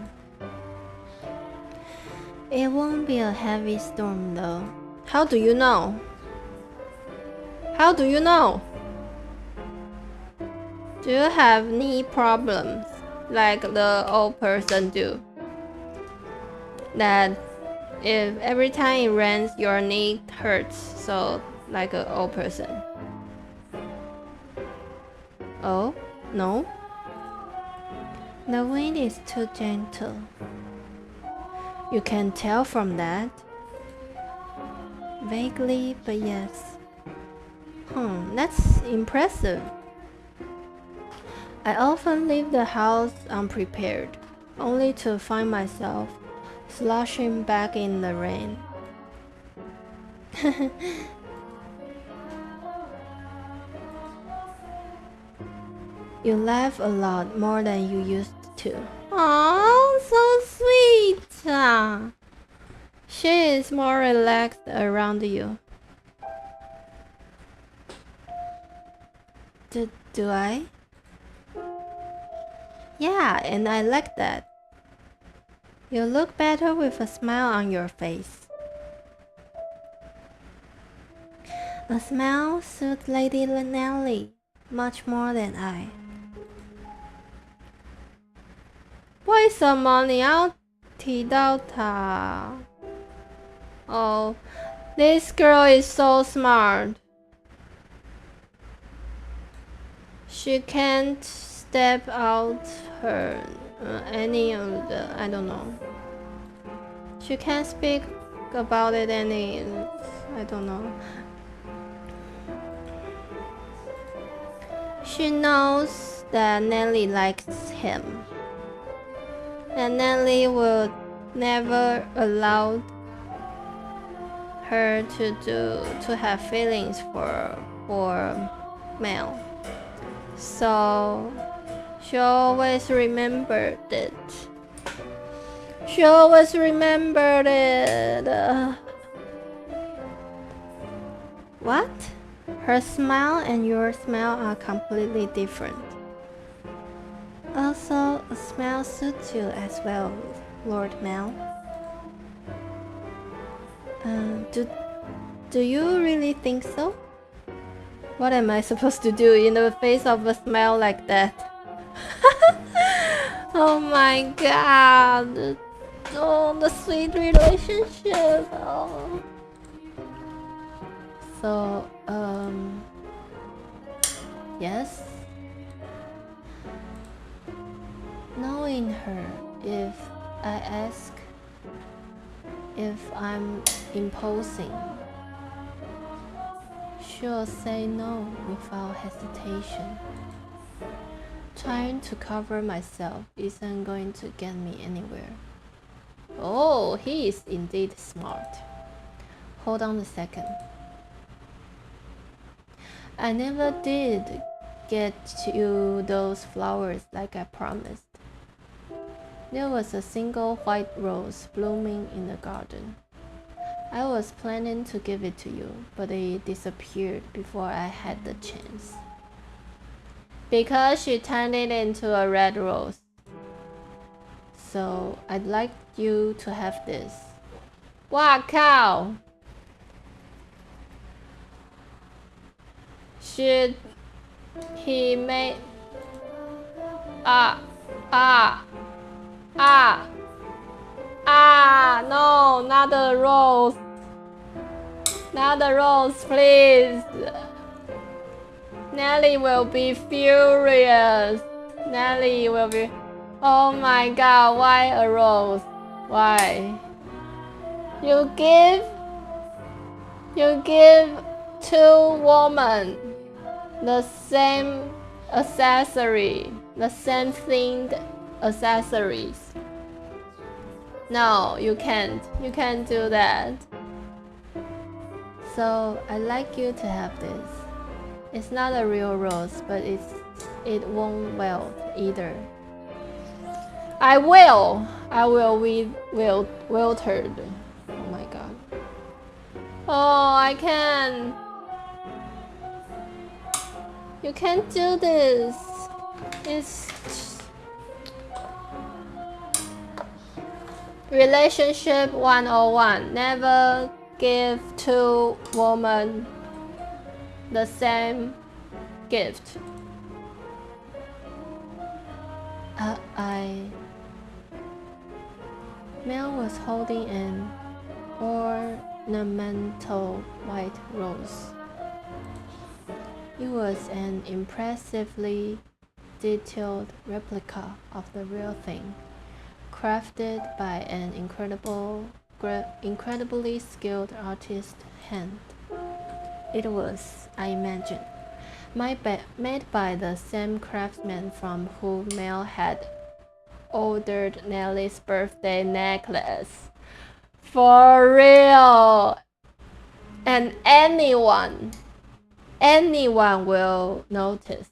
It won't be a heavy storm though. How do you know? How do you know? Do you have knee problems like the old person do? That if every time it rains your knee hurts, so like an old person. Oh, no? The wind is too gentle. You can tell from that. Vaguely, but yes. That's impressive. I often leave the house unprepared, only to find myself sloshing back in the rain. You laugh a lot more than you used to. Oh, so sweet. She is more relaxed around you. Do I? Yeah, and I like that. You look better with a smile on your face. A smile suits Lady Nellie much more than I. 为什么你要提到她? Oh, this girl is so smart. She can't step out her any of the, I don't know. She can't speak about it any, I don't know. She knows that Nelly likes him, and Nelly would never allow her to have feelings for Mel. So she always remembered it. She always remembered it. What? Her smile and your smile are completely different. Also, a smile suits you as well, Lord Mel. Do you really think so? What am I supposed to do in the face of a smile like that? Oh my god. Oh, the sweet relationship. Oh. So, yes. Knowing her, if I ask if I'm imposing, she'll say no without hesitation. Trying to cover myself isn't going to get me anywhere. Oh, he is indeed smart. Hold on a second. I never did get you those flowers like I promised. There was a single white rose blooming in the garden. I was planning to give it to you, but it disappeared before I had the chance. Because she turned it into a red rose. So I'd like you to have this. Wow, cow! Should he make... no, not the rose. Not the rose, please. Nelly will be furious. Nelly will be... Oh my god, why a rose? Why? You give two women the same accessory, the same themed accessories. No, you can't. You can't do that. So I'd like you to have this. It's not a real rose, but it won't wilt either. I will wilted. Oh my god. Oh, I can't. You can't do this. It's relationship 101. Never give two women the same gift. Mel was holding an ornamental white rose. It was an impressively detailed replica of the real thing, crafted by an incredibly skilled artist's hand. It was, I imagine, made by the same craftsman from whom Mel had ordered Nelly's birthday necklace. For real! And anyone will notice.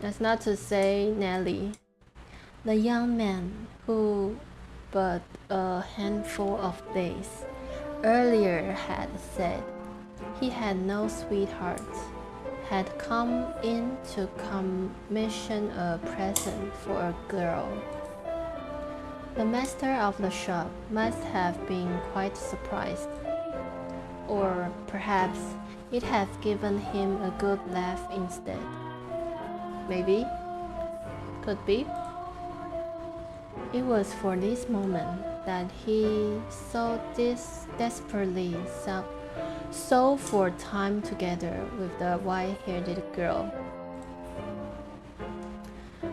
That's not to say Nelly, the young man who but a handful of days earlier had said he had no sweetheart, had come in to commission a present for a girl. The master of the shop must have been quite surprised, or perhaps it had given him a good laugh instead. Maybe, could be. It was for this moment that he so desperately sought for time together with the white-haired girl.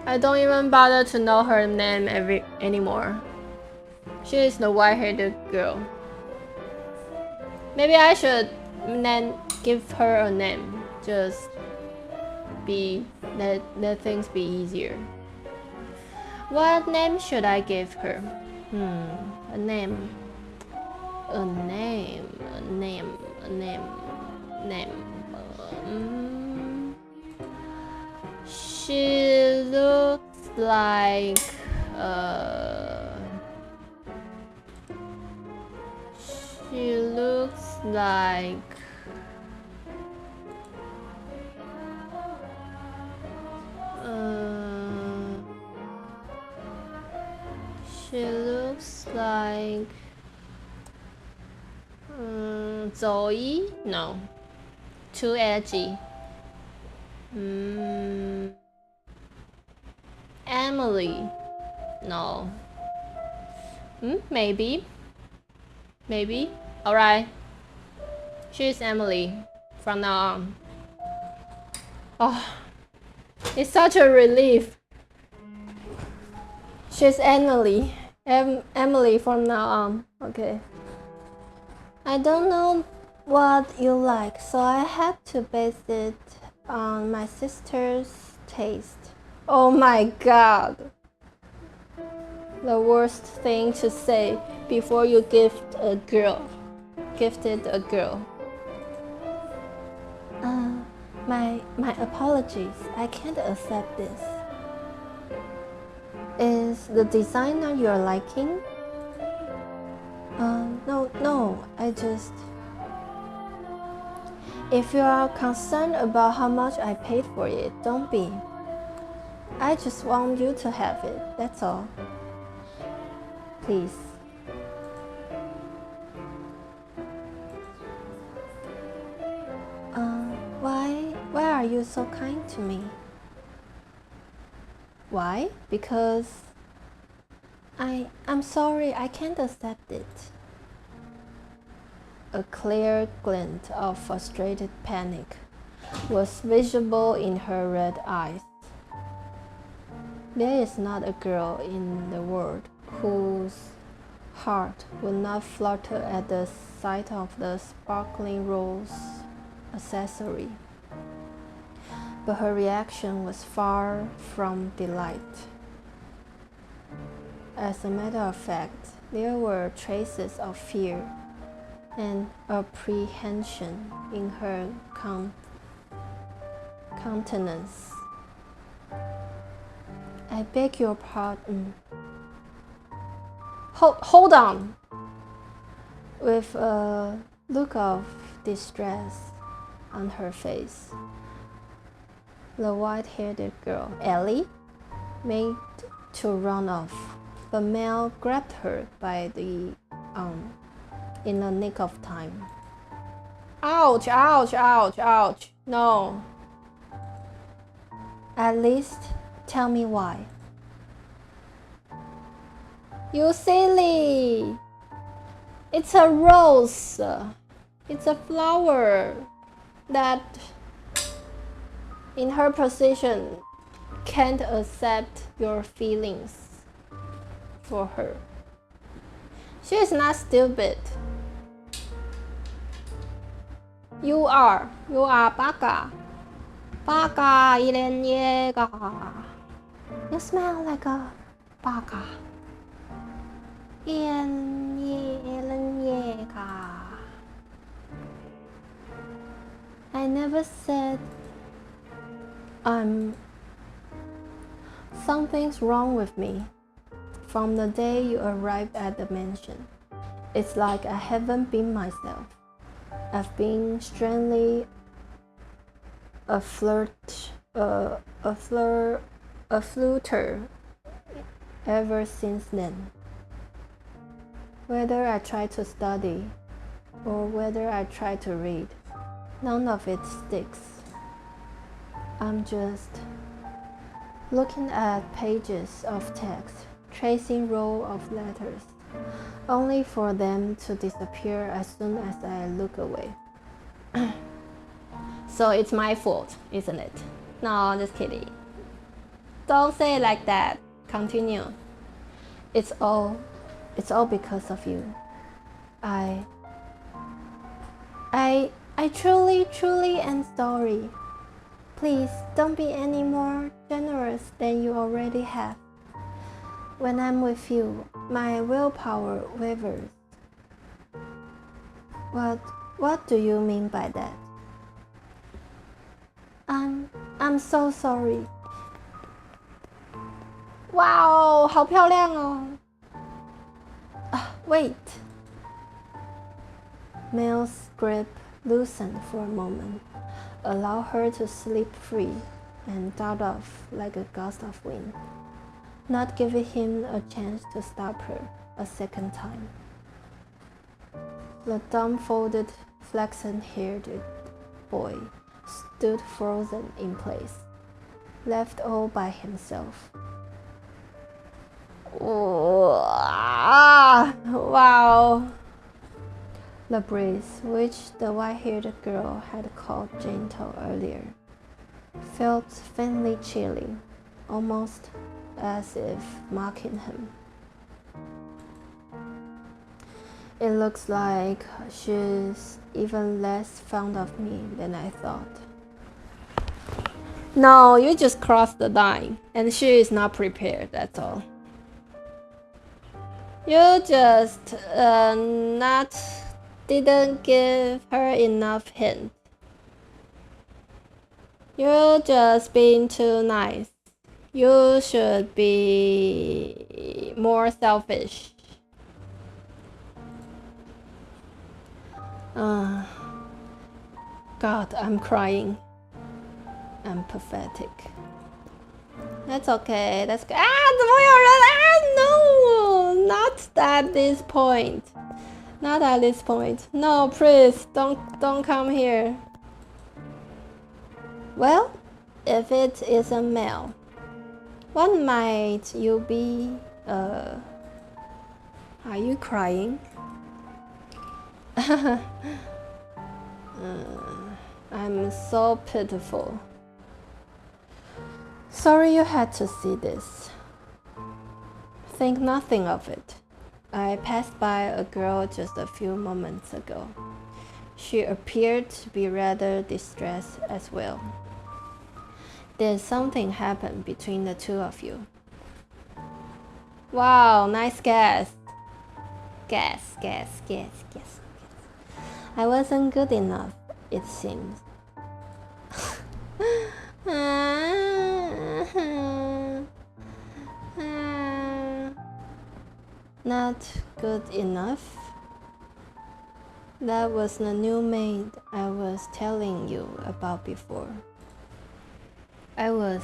I don't even bother to know her name anymore. She is the white-haired girl. Maybe I should then give her a name. Just let things be easier. What name should I give her? A name. A name. A name. A name. Name. She looks like. She looks like. She looks like. Zoe? No. Too edgy. Emily? No. Maybe. Maybe. Alright. She's Emily from now on. Oh, it's such a relief. She's Emily. Emily from now on. Okay. I don't know what you like, so I had to base it on my sister's taste. Oh my god. The worst thing to say before you gifted a girl. My apologies. I can't accept this. Is the designer you're liking? No, I just... If you are concerned about how much I paid for it, don't be. I just want you to have it, that's all. Please. Why are you so kind to me? Why? Because I'm sorry, I can't accept it. A clear glint of frustrated panic was visible in her red eyes. There is not a girl in the world whose heart would not flutter at the sight of the sparkling rose accessory. But her reaction was far from delight. As a matter of fact, there were traces of fear and apprehension in her countenance. I beg your pardon. Hold on! With a look of distress on her face, the white-haired girl, Ellie, made to run off, but Mel grabbed her by the arm in the nick of time. Ouch, ouch, ouch, ouch. No. At least tell me why. You silly. It's a rose. It's a flower that in her position can't accept your feelings for her. She is not stupid. You are baka. Baka ilenyega. You smell like a baka. I never said something's wrong with me. From the day you arrived at the mansion, it's like I haven't been myself. I've been strangely a fluter ever since then. Whether I try to study or whether I try to read, none of it sticks. I'm just looking at pages of text, tracing rows of letters, only for them to disappear as soon as I look away. So it's my fault, isn't it? No, just kidding. Don't say it like that. Continue. It's all because of you. I truly am sorry. Please don't be any more generous than you already have. When I'm with you, my willpower wavers. What do you mean by that? I'm so sorry. Wow, 好漂亮哦。Wait. Mel's grip loosened for a moment, allow her to slip free and dart off like a gust of wind, not giving him a chance to stop her a second time. The dumbfounded, flaxen-haired boy stood frozen in place, left all by himself. Wow! The breeze, which the white-haired girl had called gentle earlier, felt faintly chilly, almost as if mocking him. It looks like she's even less fond of me than I thought. No, you just crossed the line, and she is not prepared, that's all. You just didn't give her enough hint. You're just being too nice. You should be more selfish. God, I'm crying. I'm pathetic. That's okay. That's good. 怎么有人？ No, not at this point. Not at this point. No, please don't come here. Well, if it isn't Mel, what might you be? Are you crying? I'm so pitiful. Sorry you had to see this. Think nothing of it. I passed by a girl just a few moments ago. She appeared to be rather distressed as well. Did something happen between the two of you? Wow, nice guess. Guess. I wasn't good enough, it seems. Not good enough? That was the new maid I was telling you about before. I was,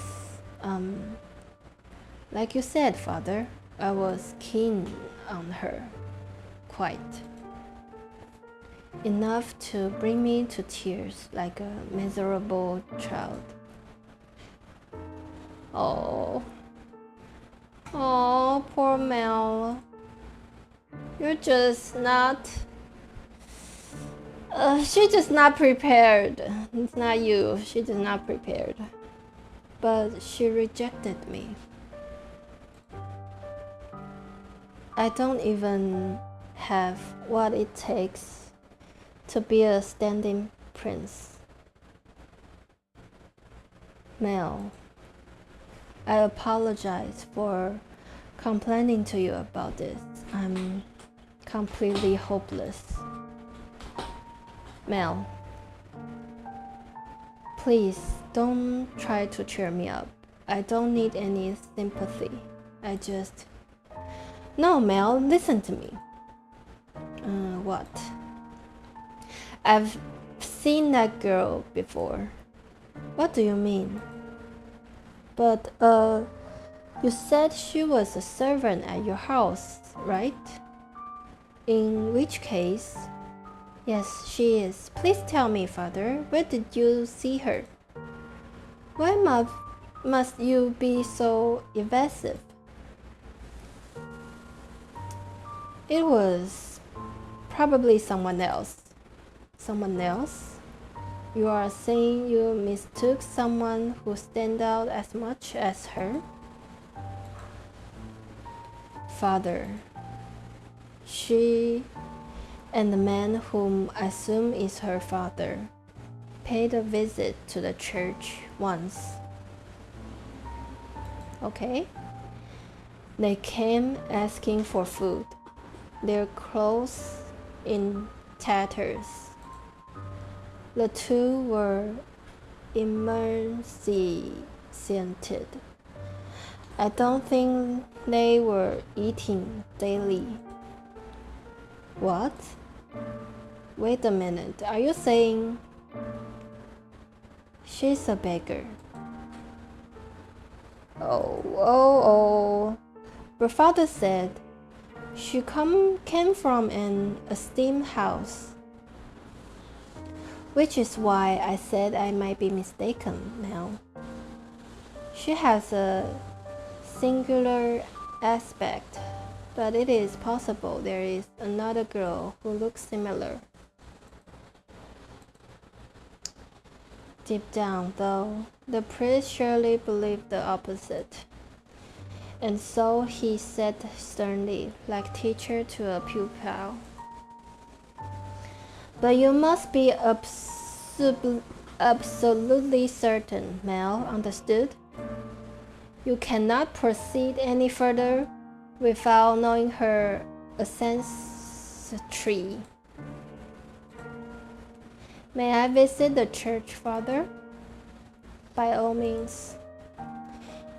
like you said, Father, I was keen on her. Quite. Enough to bring me to tears like a miserable child. Oh, poor Mel. You're just not... she's just not prepared. It's not you. She's just not prepared. But she rejected me. I don't even have what it takes to be a standing prince. Mel, I apologize for complaining to you about this. I'm completely hopeless. Mel, please don't try to cheer me up. I don't need any sympathy. I just... No, Mel, listen to me. What? I've seen that girl before. What do you mean? But, you said she was a servant at your house, right? In which case... Yes, she is. Please tell me, Father, where did you see her? Why must you be so evasive? It was probably someone else. Someone else? You are saying you mistook someone who stands out as much as her? Father, she and the man whom I assume is her father paid a visit to the church once. Okay? They came asking for food, their clothes in tatters. The two were emaciated. I don't think they were eating daily. What? Wait a minute, are you saying she's a beggar? Oh. Her father said she came from an esteemed house, which is why I said I might be mistaken now. She has a singular aspect, but it is possible there is another girl who looks similar. Deep down, though, the priest surely believed the opposite. And so he said sternly, like teacher to a pupil, "But you must be absolutely certain, Mel, understood? You cannot proceed any further without knowing her ancestry." "May I visit the church, Father?" "By all means."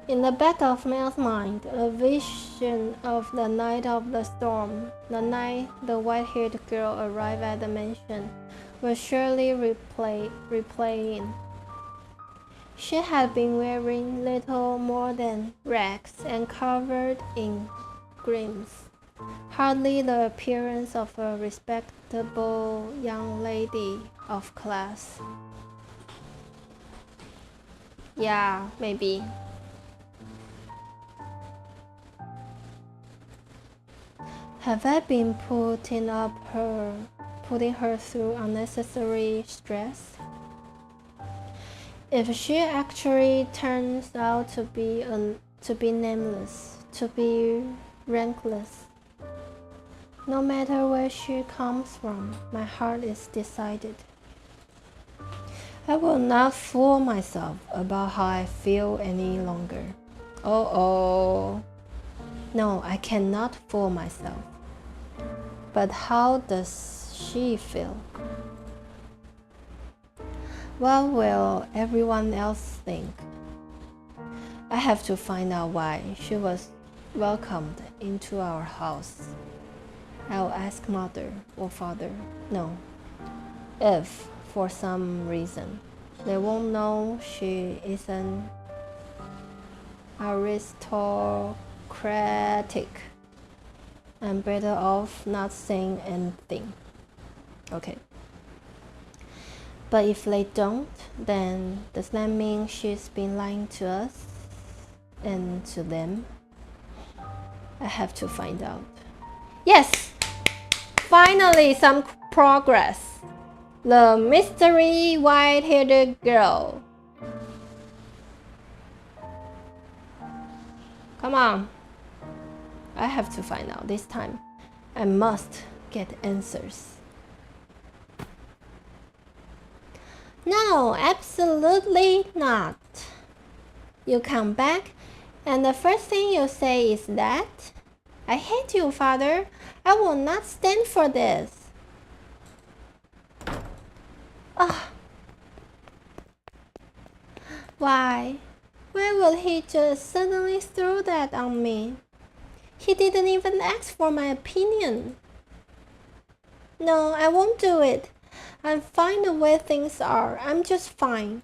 In the back of Mel's mind, a vision of the night of the storm, the night the white-haired girl arrived at the mansion, was surely replaying. She had been wearing little more than rags and covered in grims, hardly the appearance of a respectable young lady of class. Yeah, maybe. Have I been putting her through unnecessary stress? If she actually turns out to be nameless, to be rankless, no matter where she comes from, my heart is decided. I will not fool myself about how I feel any longer. Oh. No, I cannot fool myself. But how does she feel? What will everyone else think? I have to find out why she was welcomed into our house. I'll ask mother or father. No, if for some reason they won't know she isn't aristocratic, I'm better off not saying anything. Okay. But if they don't, then does that mean she's been lying to us and to them? I have to find out. Yes! Finally, some progress. The mystery white-haired girl. Come on. I have to find out this time. I must get answers. No, absolutely not. You come back, and the first thing you say is that, "I hate you, Father. I will not stand for this." Why would he just suddenly throw that on me? He didn't even ask for my opinion. No, I won't do it. I'm fine the way things are. I'm just fine.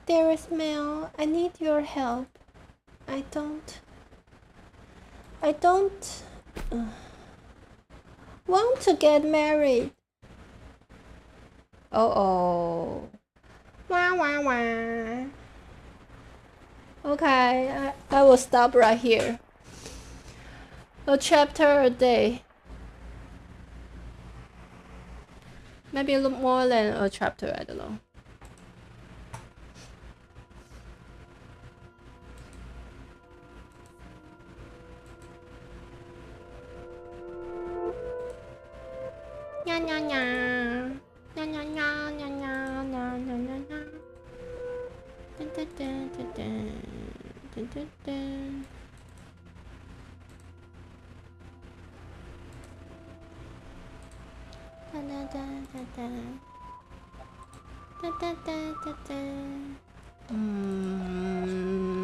Dearest Mel, I need your help. I don't want to get married. Oh. Wah. Okay, I will stop right here. A chapter a day. Maybe a little more than a chapter, I don't know. nya nya nya nya nya nya nya nya nya nya nya nya. Dun dun dun dun dun dun dun dun. Da da da da da. Da da da da da.